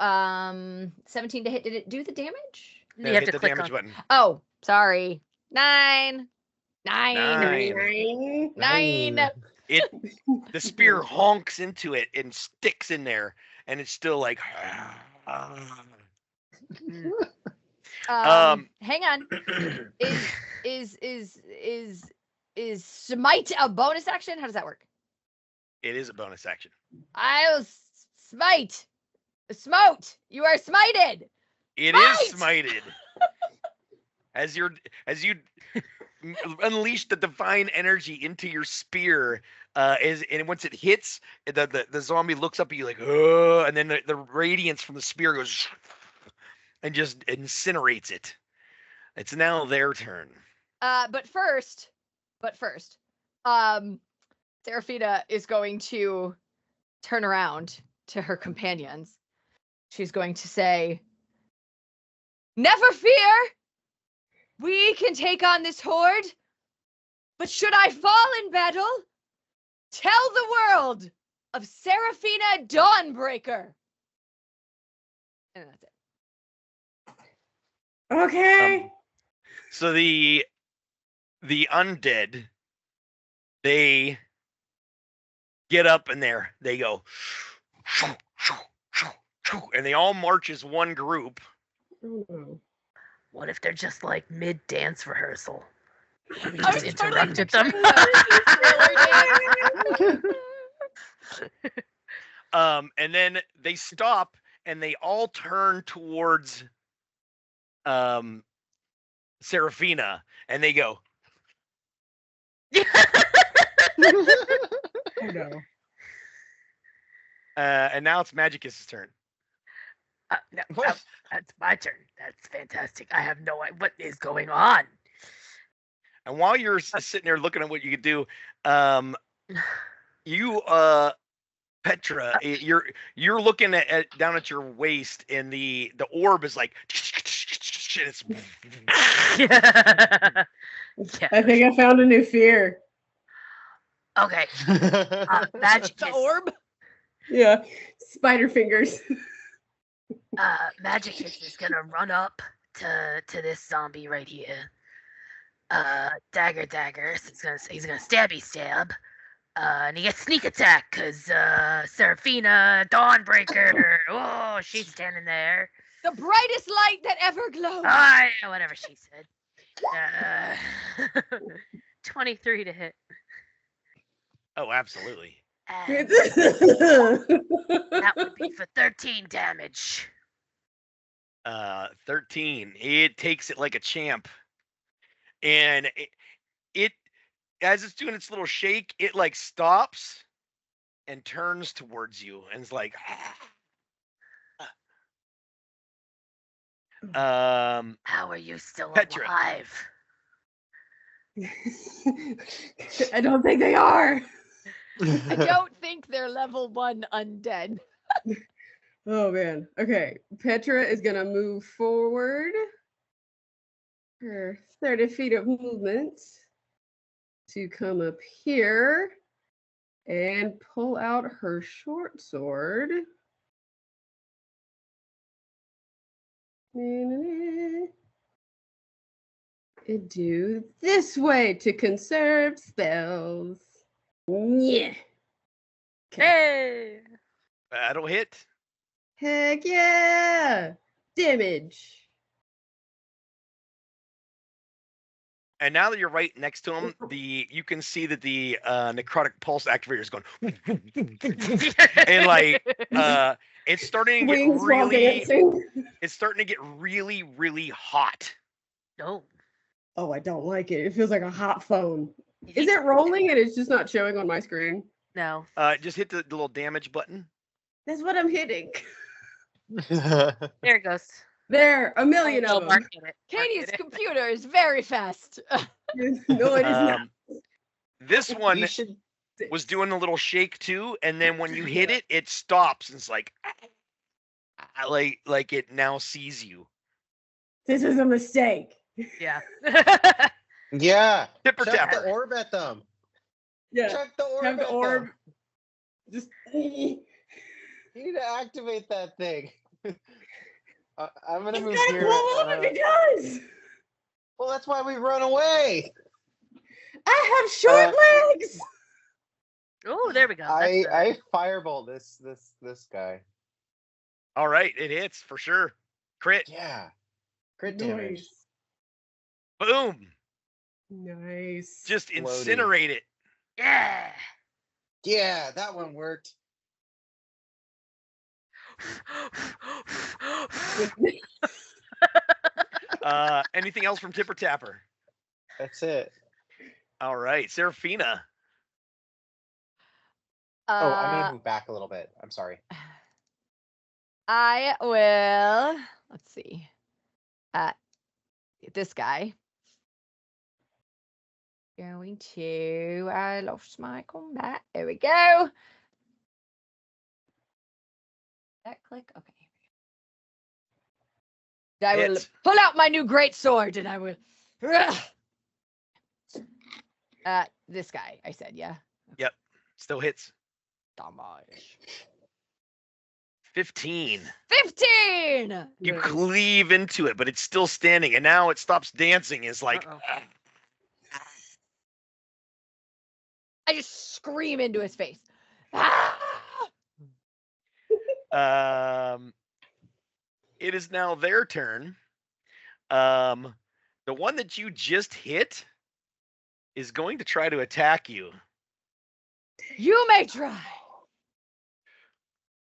17 to hit. Did it do the damage? You Now have hit to the click damage on. button. Oh, sorry. 9. Nine. The spear honks into it and sticks in there, and it's still like. Hang on. Is smite a bonus action? How does that work? It is a bonus action. I'll smite. Smote. You are smited. It is smited. As you unleash the divine energy into your spear, and once it hits, the zombie looks up at you like, oh, and then the radiance from the spear goes and just incinerates it. It's now their turn. But first, Seraphina is going to turn around to her companions. She's going to say, "Never fear. We can take on this horde. But should I fall in battle, tell the world of Seraphina Dawnbreaker." And that's it. Okay. So the undead, they get up in there. They go, and they all march as one group. Oh, no. What if they're just like mid dance rehearsal? We I just was totally interrupted them. And then they stop and they all turn towards Seraphina, and they go, Oh, no. and now it's Magicus's turn. No, What? that's my turn. That's fantastic. I have no idea what is going on. And while you're sitting there looking at what you could do, you Petra, you're looking at down at your waist, and the orb is like, it's Yeah. I think I found a new fear. Okay. Magic The is, orb? Yeah. Spider fingers. Magicus is gonna run up to this zombie right here. Dagger. So he's gonna stabby stab. And he gets sneak attack because Seraphina Dawnbreaker. Oh, she's standing there. The brightest light that ever glowed. Whatever she said. 23 to hit. Oh, absolutely. And that would be for 13 damage. 13. It takes it like a champ. And it as it's doing its little shake, it like stops and turns towards you and is like How are you still Petra. alive? I don't think they are. I don't think they're level 1 undead. Oh man. Okay. Petra is gonna move forward. Her 30 feet of movement to come up here and pull out her short sword. And do this way to conserve spells. Yeah. Hey! That'll hit. Heck yeah! Damage. And now that you're right next to him, you can see that the necrotic pulse activator is going and like it's starting to get Wings while really dancing. it's starting to get really, really hot. No. Oh, I don't like it. It feels like a hot phone. Is it rolling and it's just not showing on my screen? No. Just hit the little damage button. That's what I'm hitting. There it goes. There, a million Oh, of them. Mark hit it. Mark Katie's hit it. computer is very fast. No, it is not. This one We should. was doing a little shake too, and then when you hit it, it stops and it's like it now sees you. This is a mistake. Yeah. Yeah. Tipper Chuck tapper. the orb at them. Yeah. Chuck the orb. Have the at orb. them. Just. You need to activate that thing. I'm gonna It's move gotta here. blow up if it does. Well, that's why we run away. I have short legs. Oh, there we go. I firebolt this guy. All right, it hits for sure. Crit. Yeah. Crit damage. Boom. Nice. Just Floaty. incinerate it. Yeah. Yeah, that one worked. Anything else from Tipper Tapper? That's it. All right, Seraphina. Oh, I'm gonna move back a little bit. I'm sorry. I will. Let's see. This guy. Going to. I lost my combat. There we go. That click. Okay. I will Hit. pull out my new great sword and I will. This guy. I said, yeah. Yep, still hits. Damage. 15. 15. You cleave into it, but it's still standing, and now it stops dancing. It's like, I just scream into his face. it is now their turn. The one that you just hit is going to try to attack you. You may try.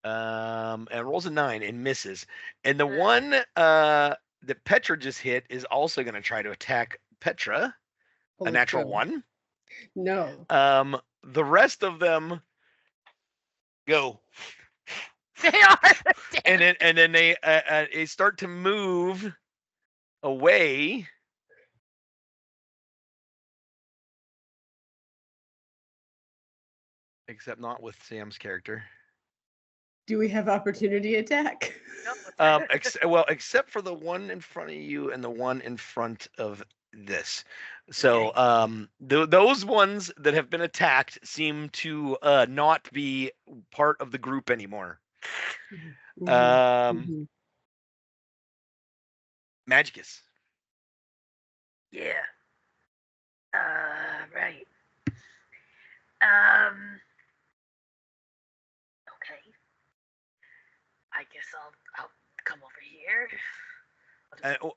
And rolls a 9 and misses. And the one that Petra just hit is also going to try to attack Petra. A natural 1. No. The rest of them go. They are. And then they start to move away. Except not with Sam's character. Do we have opportunity attack? Except for the one in front of you and the one in front of this. So those ones that have been attacked seem to not be part of the group anymore. Magicus. Yeah. Right. Okay. I guess I'll come over here.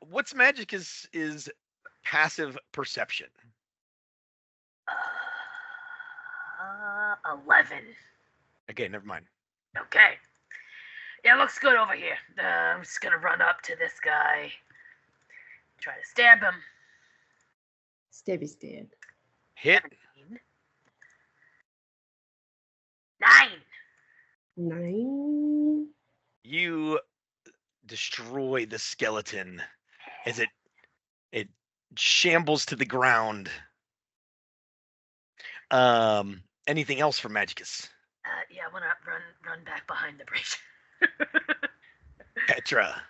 What's magic is passive perception. 11. Okay, never mind. Okay. Yeah, looks good over here. I'm just gonna run up to this guy. Try to stab him. Stabby stab. Hit. 9. 9. You destroy the skeleton as it shambles to the ground. Anything else for Magicus? Yeah, I wanna run back behind the bridge. Petra.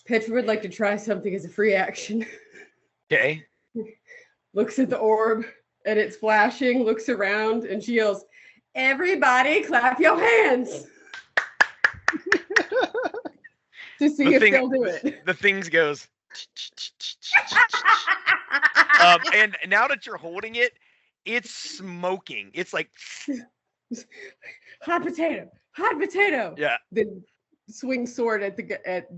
Petra would like to try something as a free action. Okay. Looks at the orb and it's flashing, looks around, and she yells, "Everybody clap your hands!" To see if they'll do it. The things goes. And now that you're holding it, it's smoking. It's like hot potato, hot potato. Yeah. Then swing sword at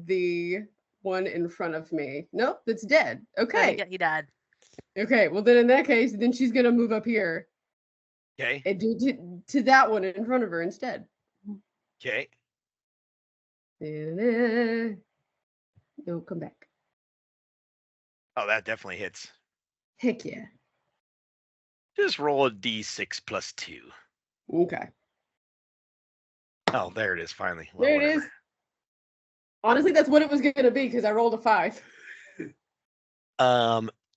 the one in front of me. Nope, that's dead. Okay. He died. Okay, well then in that case, then she's gonna move up here. Okay. And do to that one in front of her instead. Okay. No, come back. Oh, that definitely hits. Heck yeah. Just roll a d6 plus 2. Okay. Oh, there it is, finally. Well, There it whatever. is. Honestly, that's what it was gonna be because I rolled a 5.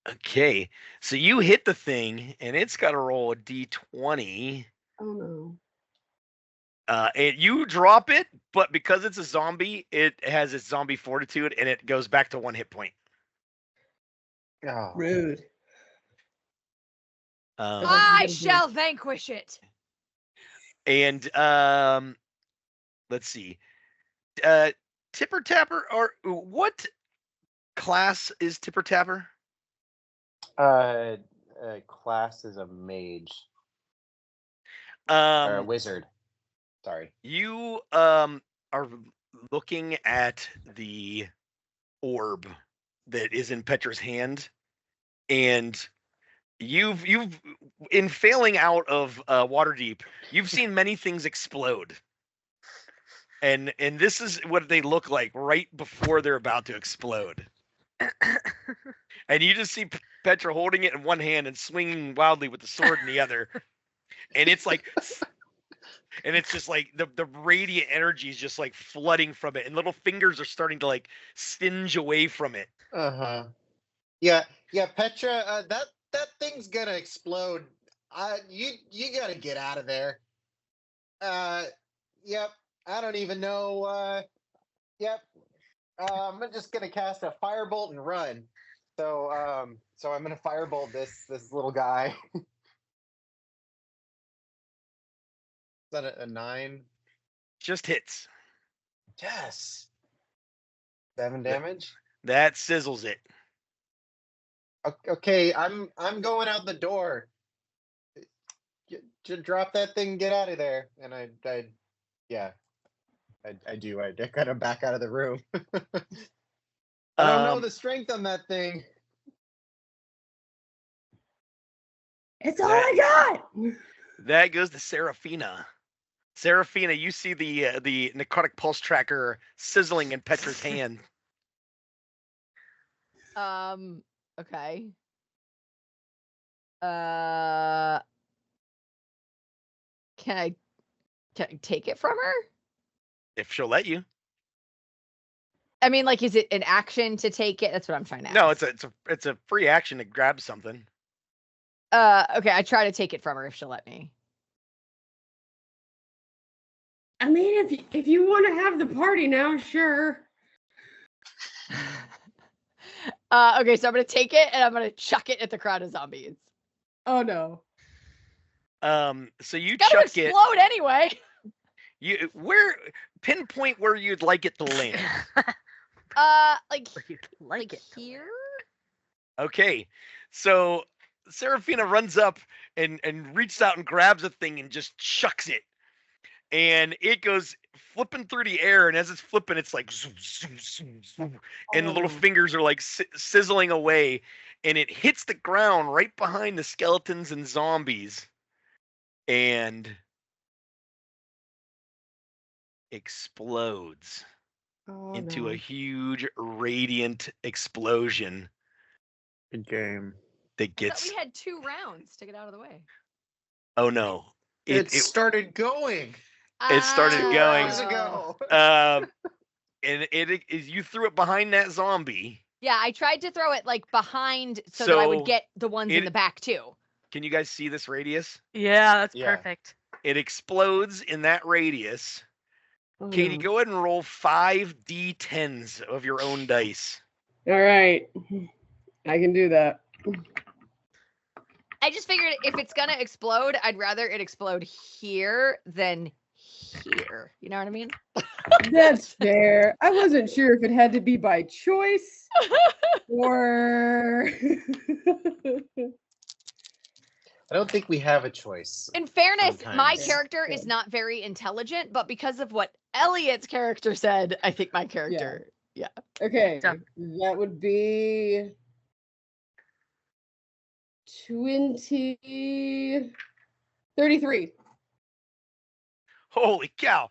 Okay. So you hit the thing, and it's got to roll a d20. Oh no. And you drop it, but because it's a zombie, it has its zombie fortitude, and it goes back to 1 hit point. Oh. Rude. I shall vanquish it. And let's see. Tipper Tapper, or what class is Tipper Tapper? Class is a mage. Or a wizard. Sorry. You are looking at the orb that is in Petra's hand, and you've in failing out of Waterdeep, you've seen many things explode. And this is what they look like right before they're about to explode. And you just see Petra holding it in one hand and swinging wildly with the sword in the other. And it's like, and it's just like the radiant energy is just like flooding from it, and little fingers are starting to like singe away from it. Yeah, Petra. That thing's gonna explode. You gotta get out of there. Yep. I don't even know. Yep. I'm just gonna cast a firebolt and run. So I'm gonna firebolt this little guy. Is that a 9? Just hits. Yes. 7 damage. That sizzles it. Okay, I'm going out the door. Just drop that thing, get out of there. And I do. I kind of back out of the room. I don't know the strength on that thing. It's all I got. That goes to Seraphina. Seraphina, you see the necrotic pulse tracker sizzling in Petra's hand. Okay. Can I take it from her? If she'll let you. I mean, like, is it an action to take it? That's what I'm trying to ask. No, it's a free action to grab something. Okay, I try to take it from her if she'll let me. I mean, if you want to have the party now, sure. Okay, so I'm gonna take it and I'm gonna chuck it at the crowd of zombies. Oh no. So you It's gotta chuck it. explode anyway. Pinpoint where you'd like it to land. Like Where you'd like it. here. Okay, so Serafina runs up and reaches out and grabs a thing and just chucks it. And it goes flipping through the air, and as it's flipping, it's like zoom, zoom, zoom, zoom, and the little fingers are like sizzling away, and it hits the ground right behind the skeletons and zombies, and explodes into a huge radiant explosion Good game. that I thought gets. we had 2 rounds to get out of the way. Oh no! It started going. It started 2 going. rounds ago. And it you threw it behind that zombie. Yeah, I tried to throw it like behind so that I would So get the ones in the back too. Can you guys see this radius? Yeah, that's Yeah. perfect. It explodes in that radius. Oh, Katie, no. go ahead and roll 5 d10s of your own dice. All right. I can do that. I just figured if it's gonna explode, I'd rather it explode here than here. You know what I mean? That's fair. I wasn't sure if it had to be by choice or. I don't think we have a choice. In fairness, my Sometimes. character is not very intelligent, but because of what Elliot's character said, I think my character. Yeah. Okay. Done. That would be 33. Holy cow.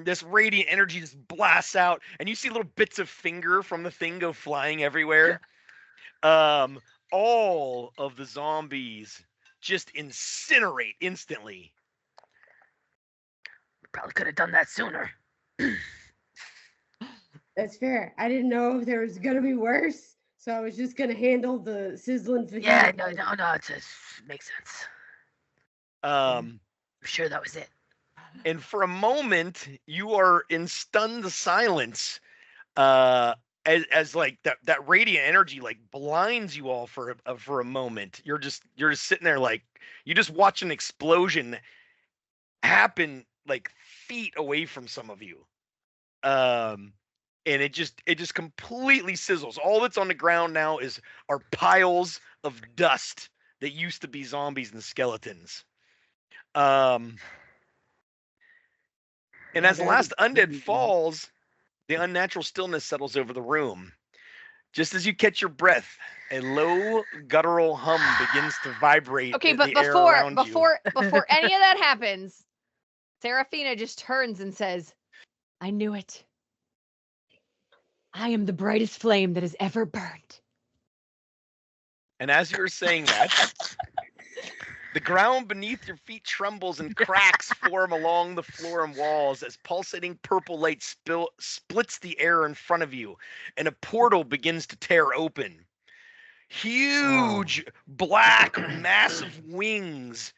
This radiant energy just blasts out, and you see little bits of finger from the thing go flying everywhere. All of the zombies just incinerate instantly. Probably could have done that sooner. That's fair. I didn't know if there was gonna be worse, so I was just gonna handle the sizzling fajita. Yeah, first. no, it just makes sense. Um, I'm sure that was it. and for a moment, you are in stunned silence. As like that radiant energy like blinds you all for a moment. You're just sitting there like you just watch an explosion happen like feet away from some of you. And it just completely sizzles. All that's on the ground now are piles of dust that used to be zombies and skeletons. And as the last undead falls, the unnatural stillness settles over the room. Just as you catch your breath, a low guttural hum begins to vibrate. Okay, in but the air around you. before any of that happens, Serafina just turns and says, "I knew it. I am the brightest flame that has ever burned." And as you're saying that, the ground beneath your feet trembles and cracks form along the floor and walls as pulsating purple light splits the air in front of you, and a portal begins to tear open. Huge, black, massive wings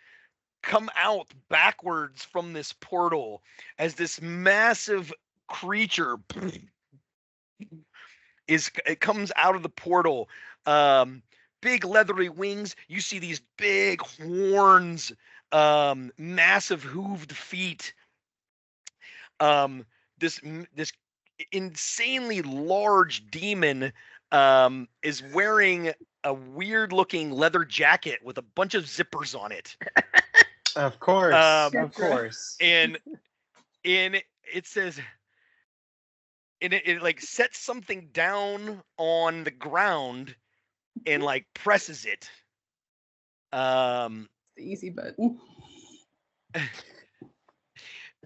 come out backwards from this portal as this massive creature it comes out of the portal. Big leathery wings. You see these big horns, massive hooved feet. This insanely large demon is wearing a weird looking leather jacket with a bunch of zippers on it. Of course. Of course. And it says, and it like sets something down on the ground and like presses it. The easy button.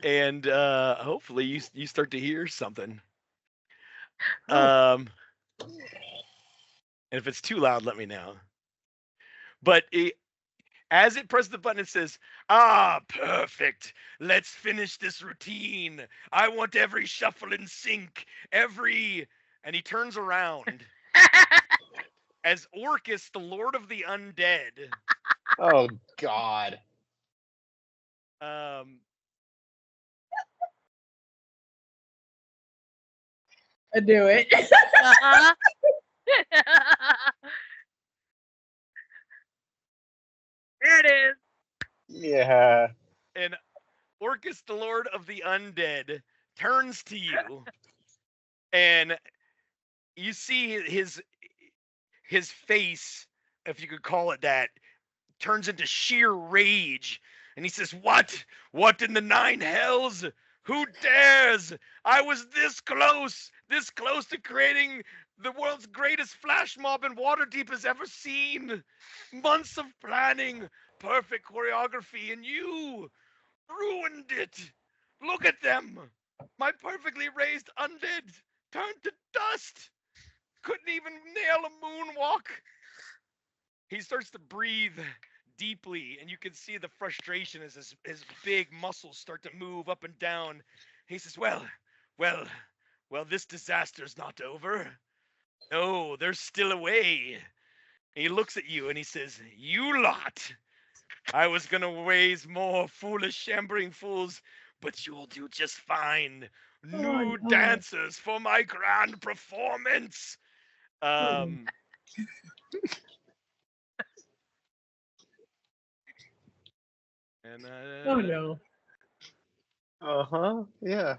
And hopefully you start to hear something. Oh. And if it's too loud, let me know. But as it presses the button, it says, "Ah, perfect. Let's finish this routine. I want every shuffle and sync, every..." And he turns around as Orcus, the Lord of the Undead. Oh God. I knew it. Uh-huh. There it is. Yeah. And Orcus, the Lord of the Undead, turns to you, and you see his face if you could call it that, turns into sheer rage. And he says, What? What in the nine hells? Who dares? I was this close to creating the world's greatest flash mob in Waterdeep has ever seen. Months of planning, perfect choreography, and you ruined it. Look at them. My perfectly raised undead turned to dust. Couldn't even nail a moonwalk. He starts to breathe deeply, and you can see the frustration as his big muscles start to move up and down. He says, well, this disaster's not over. No, there's still a way. And he looks at you and he says, You lot. I was gonna raise more foolish, shambling fools, but you'll do just fine. New dancers for my grand performance. And Oh no. Yeah.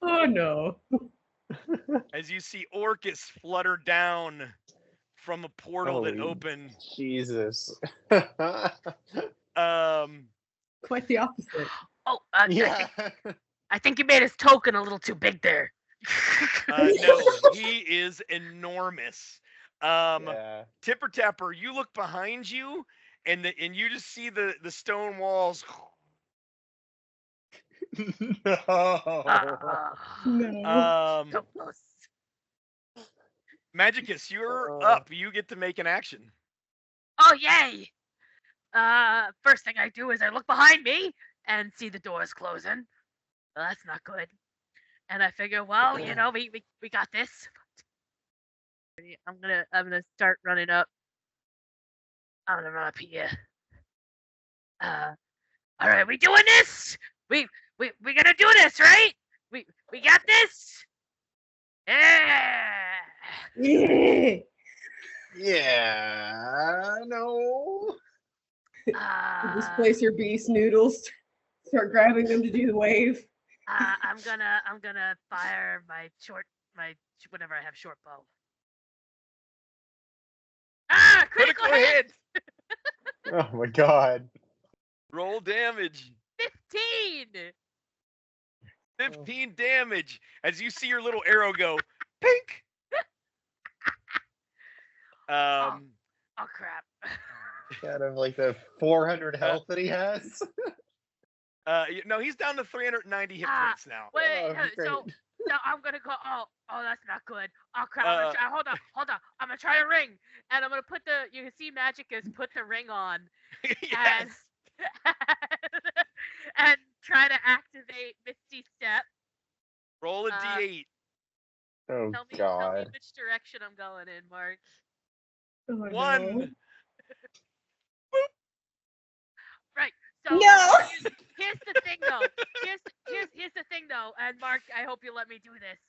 Oh no. as you see Orcus flutter down from a portal that Holy opened. Jesus. Quite the opposite. Oh, Yeah. I think you made his token a little too big there. No, he is enormous. Yeah. Tipper Tapper, you look behind you, and you just see the stone walls. No. No. So close. Magicus, you're up. You get to make an action. Oh, yay! First thing I do is I look behind me and see the doors closing. Well, that's not good. And I figure, well, you know, we got this. I'm gonna start running up. I'm gonna run up here. All right, we doing this? We gonna do this, right? We got this. Yeah. Yeah. Yeah. No. Displace your beast noodles. Start grabbing them to do the wave. I'm gonna fire my whatever I have short bow. Critical hit! Oh my god. Roll damage. 15. 15 damage as you see your little arrow go pink. Oh crap. Out of like the 400 health that he has. No, he's down to 390 hit points now. Wait, great. so I'm gonna go. Oh, that's not good. Oh crap! I'm gonna try, hold on. I'm gonna try a ring, and I'm gonna put the. You can see Magicus put the ring on, Yes. and try to activate Misty Step. Roll a d8. Oh Tell me god. which direction I'm going in, Mark. Oh, 1. no. Right. So No. here's the thing though. Here's the thing though, and Mark, I hope you let me do this.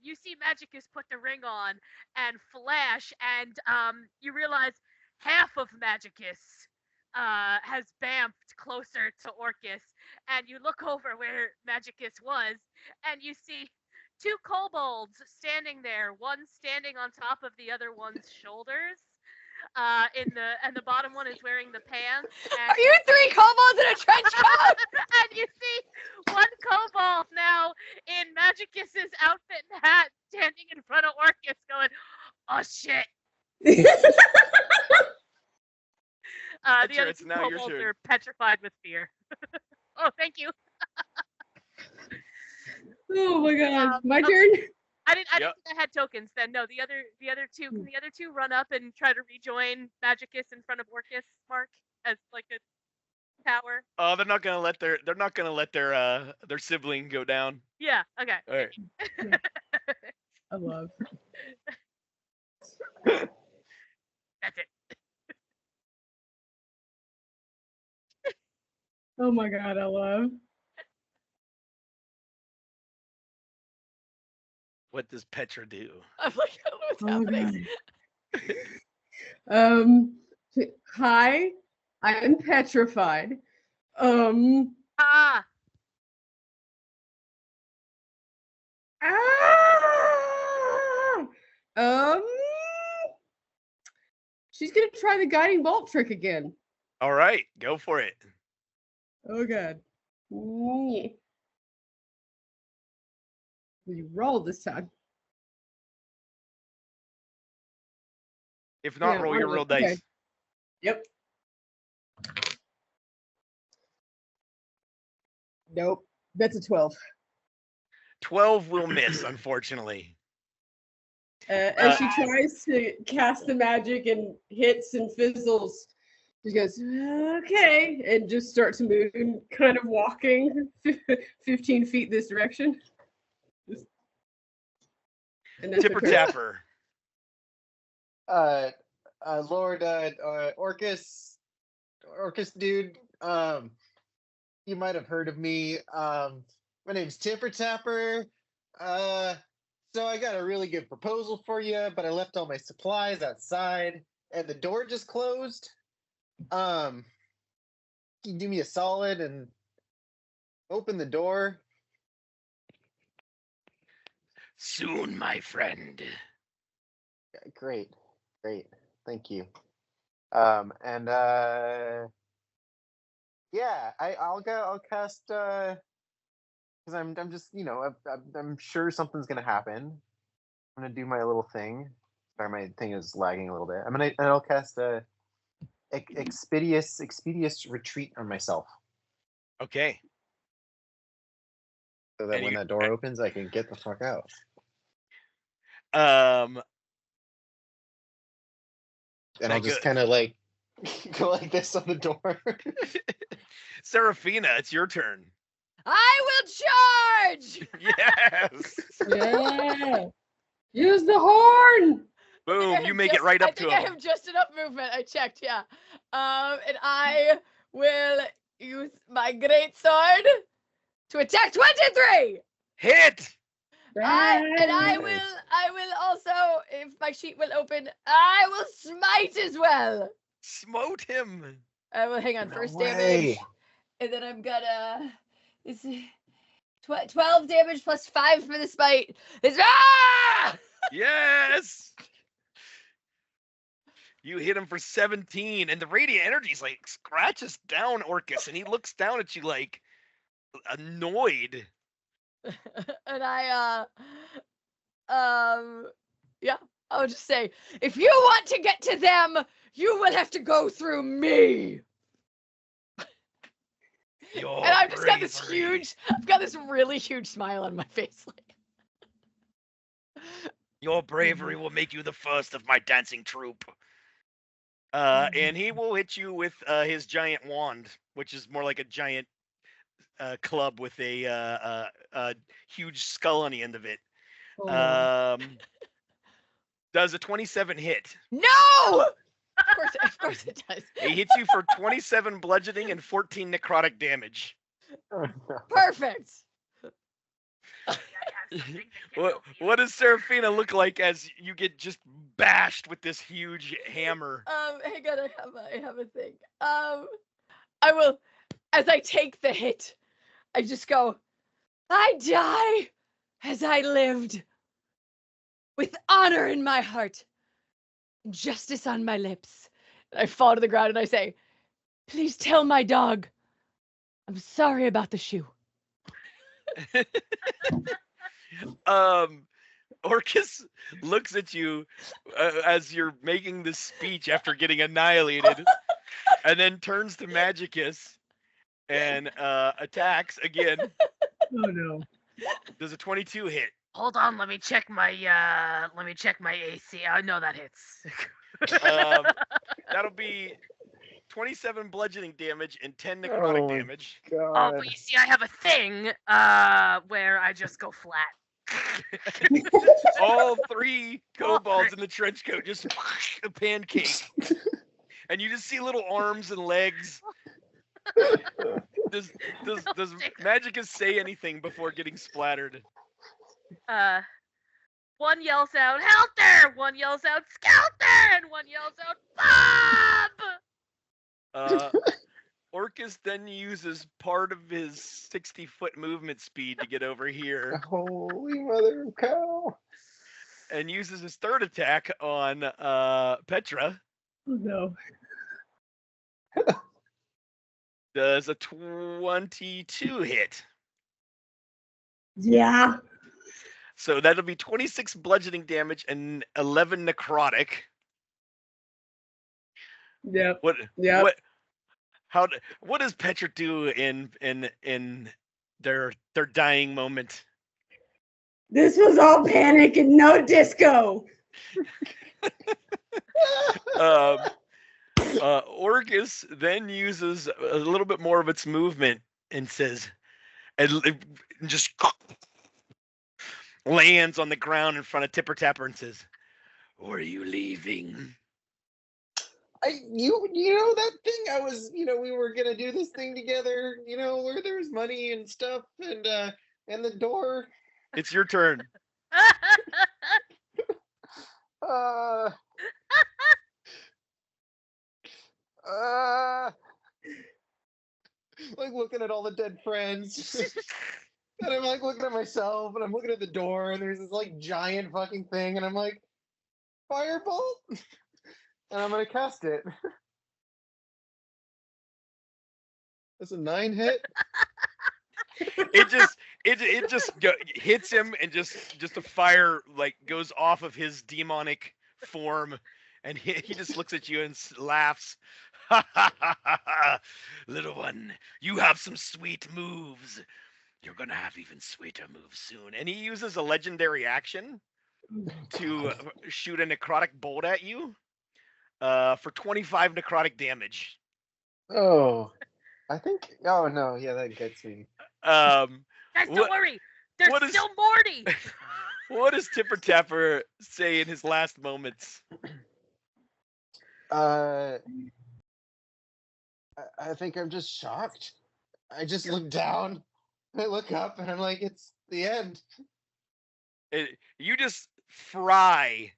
You see Magicus put the ring on and flash, and you realize half of Magicus has bamfed closer to Orcus, and you look over where Magicus was, and you see two kobolds standing there, one standing on top of the other one's shoulders. And the bottom one is wearing the pants. And Are you three kobolds in a trench coat? and you see one kobold now in Magicus's outfit and hat standing in front of Orcus going, "Oh shit." The other two kobolds are petrified with fear. Oh, thank you. Oh my god. My turn. I didn't think I had tokens then. No, the other two. Can the other two run up and try to rejoin Magicus in front of Orcus, Mark, as like a tower? Oh, they're not gonna let their sibling go down. Yeah. Okay. All right. I love. That's it. Oh my god, I love. What does Petra do? I'm like, I don't know what's happening. Hi, I'm petrified. She's gonna try the guiding bolt trick again. All right, go for it. Oh god. Yeah. You rolled this time. If not, Yeah, roll your real dice. okay. Yep. Nope. That's a 12. 12 will miss, unfortunately. As she tries to cast the magic and hits and fizzles, she goes, okay, and just starts moving, kind of walking 15 feet this direction. And that's Tipper her turn. Tapper. Lord Orcus dude, you might have heard of me. My name's Tipper Tapper. So I got a really good proposal for you, but I left all my supplies outside and the door just closed. Can you do me a solid and open the door? Soon, my friend. Great. Thank you. Yeah, I'll cast because I'm just I'm sure something's gonna happen. I'm gonna do my little thing. Sorry, my thing is lagging a little bit. I'll cast a expeditious retreat on myself, Okay. so that And when you- that door opens, I can get the fuck out. And I'll just kind of like go like this on the door. Seraphina, it's your turn. I will charge. Yes. Yeah. Use the horn. Boom, you make it right up to I him. have just enough movement. I checked, yeah. And I will use my great sword to attack 23. Hit! And I will also, if my sheet will open, I will smite as well. Smote him. I will hang on, No first way. damage, and then I'm gonna. It's 12 damage plus 5 for the smite. It's Yes. You hit him for 17, and the radiant energy's like scratches down Orcus, and he looks down at you like annoyed. And yeah, I'll just say, if you want to get to them, you will have to go through me. Your And I've just got this bravery. I've got this really huge smile on my face. Your bravery will make you the first of my dancing troupe. And he will hit you with his giant wand, which is more like a giant club with a huge skull on the end of it. Does a 27 hit? No! Of course it does. He hits you for 27 bludgeoning and 14 necrotic damage. Oh, no. Perfect. What does Seraphina look like as you get just bashed with this huge hammer? Hang on, I have a thing. I will, as I take the hit, I just go, I die as I lived, with honor in my heart, and justice on my lips. And I fall to the ground and I say, please tell my dog, I'm sorry about the shoe. Orcus looks at you as you're making this speech after getting annihilated, and then turns to Magicus and attacks again. Oh no. Does a 22 hit? Hold on, let me check my AC. I know that hits. That'll be 27 bludgeoning damage and 10 necrotic damage. Oh, God. but you see, I have a thing where I just go flat. All three kobolds in the trench coat just a pancake, and you just see little arms and legs. Does Magicus say anything before getting splattered? One yells out, "Helter!" One yells out, "Skelter!" And one yells out, "Bob!" Orcus then uses part of his 60-foot movement speed to get over here, Holy mother of cow. and uses his third attack on Petra. Oh no. Does a 22 hit? Yeah. So that'll be 26 bludgeoning damage and 11 necrotic. Yep. What? Yep. What does Petra do in their dying moment? This was all panic and no disco. Orcus then uses a little bit more of its movement and says, and just lands on the ground in front of Tipper Tapper and says, "Or are you leaving?" You know that thing I was, we were gonna do this thing together, where there's money and stuff and the door. It's your turn. Uh, like looking at all the dead friends. And I'm like looking at myself and I'm looking at the door and there's this like giant fucking thing and I'm like, firebolt? And I'm gonna cast it. That's a 9 hit. It just hits him and just a fire like goes off of his demonic form, and he just looks at you and laughs. Ha ha ha ha ha! Little one, you have some sweet moves. You're gonna have even sweeter moves soon. And he uses a legendary action to shoot a necrotic bolt at you for 25 necrotic damage. Oh, I think. Oh no, yeah, that gets me. Guys, don't What- worry. There's what is- still Morty. What does Tipper Tapper say in his last moments? I think I'm just shocked. I just look down, I look up, and I'm like, it's the end. You just fry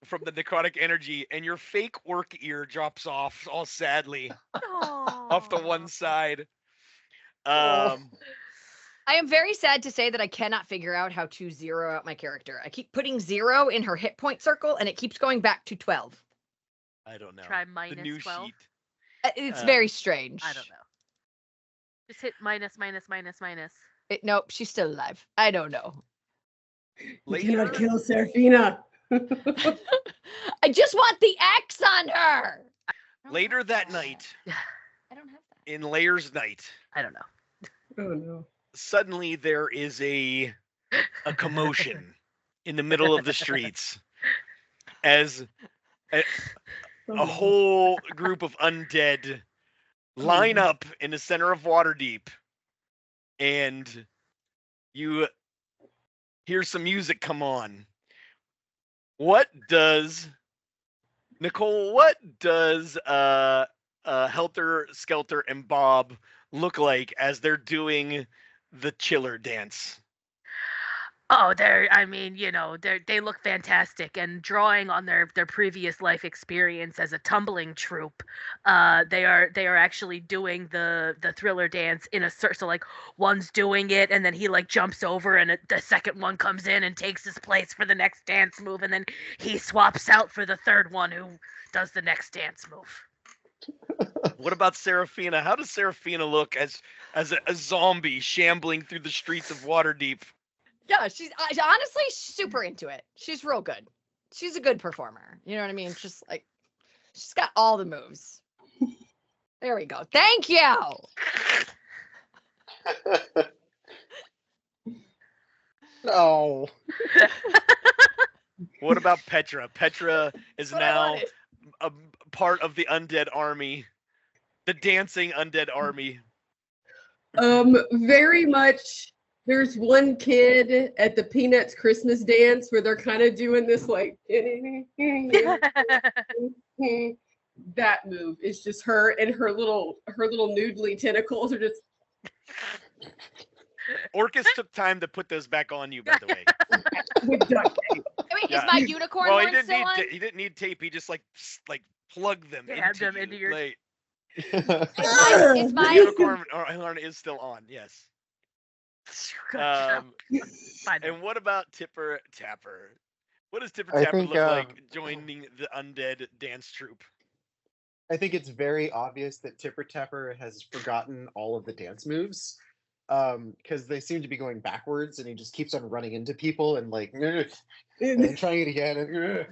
from the necrotic energy, and your fake orc ear drops off all sadly off the one side. I am very sad to say that I cannot figure out how to zero out my character. I keep putting 0 in her hit point circle, and it keeps going back to 12. I don't know. Try The minus new 12. sheet. It's very strange. I don't know. Just hit minus. Nope, she's still alive. I don't know. You cannot kill Serafina. I just want the X on her. Later that night, I don't have that. in Layer's night, I don't know. Oh no. suddenly there is a commotion in the middle of the streets as a whole group of undead line up in the center of Waterdeep, and you hear some music come on. Nicole, what does Helter Skelter and Bob look like as they're doing the chiller dance? Oh, they look fantastic, and drawing on their previous life experience as a tumbling troupe, they are actually doing the thriller dance in a circle. So like one's doing it, and then he like jumps over, and the second one comes in and takes his place for the next dance move, and then he swaps out for the third one who does the next dance move. What about Serafina? How does Serafina look as a zombie shambling through the streets of Waterdeep? Yeah, she's honestly super into it. She's real good. She's a good performer. You know what I mean? Just like she's got all the moves. There we go. Thank you. No. What about Petra? Petra is What I now wanted. a part of the undead army, the dancing undead army. Very much. There's one kid at the Peanuts Christmas dance where they're kind of doing this like that move. It's just her and her little noodly tentacles are just. Orcus took time to put those back on you, by the way. With duct tape. Wait, Yeah. is my unicorn Well, one he didn't still need on? he didn't need tape. He just like plugged them Jammed into them you. into your- Like, Is the my unicorn horn is still on. Yes. Fine. And what about Tipper Tapper? What does Tipper I Tapper think, look like joining the undead dance troupe? I think it's very obvious that Tipper Tapper has forgotten all of the dance moves. Because they seem to be going backwards, and he just keeps on running into people and like, and then trying it again. And,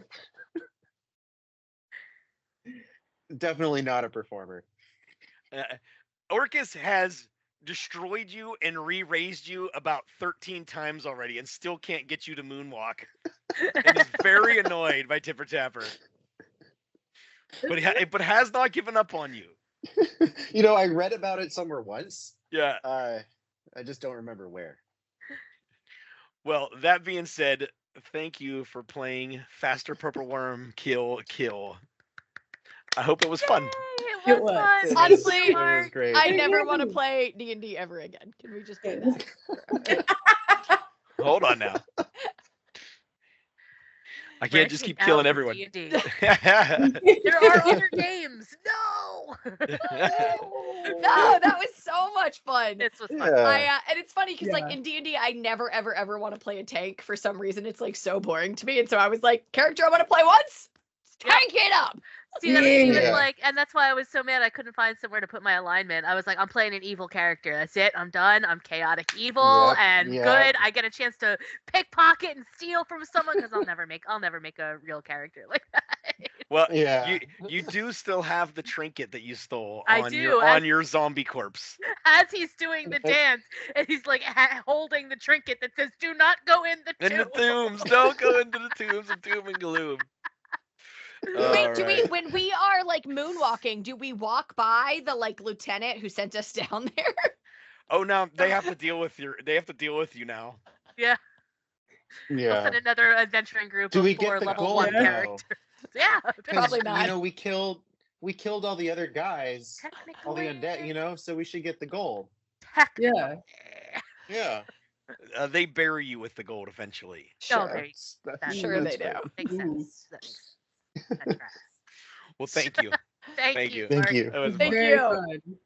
definitely not a performer. Orcus has destroyed you and re-raised you about 13 times already and still can't get you to moonwalk. And is very annoyed by Tipper Tapper. But has not given up on you. You know, I read about it somewhere once. Yeah. I just don't remember where. Well, that being said, thank you for playing Faster Purple Worm Kill. I hope it was fun. Yay, It was. fun. It Honestly, it was great. I It never want to was. play D&D ever again. Can we just play that? Hold on now. I We're can't just actually keep killing out of everyone. D&D. There are other games. No. No, that was so much fun. This was fun. Yeah. And it's funny because like Yeah. in D&D, I never ever want to play a tank for some reason. It's like so boring to me, and so I was like, character I want to play once, tank it up. See, that was even Yeah. like, and that's why I was so mad I couldn't find somewhere to put my alignment. I was like, I'm playing an evil character. That's it. I'm done. I'm chaotic evil Yep, and yep. good. I get a chance to pickpocket and steal from someone because I'll never make a real character like that. Well, Yeah. you do still have the trinket that you stole I on do, your zombie corpse. As he's doing the dance, and he's like holding the trinket that says, "Do not go in the In the tomb." tombs, don't go into the tombs of doom and gloom. Wait, do we Alright. when we are like moonwalking, do we walk by the like lieutenant who sent us down there? Oh, now they have to deal with you now. Yeah, we'll Yeah. send another adventuring group Do of we 4 get the level gold 1 though? characters. Yeah, 'Cause, Probably not. You know, we killed all the other guys, all the technically. undead. You know, so we should get the gold. Yeah. Yeah. They bury you with the gold eventually. Oh, there you That's Sure that's they fair. do. Makes Mhm. sense. That makes sense. That tracks. Well, thank you. Thank you. Thank Mark. you. That was Thank fun. Very you. fun.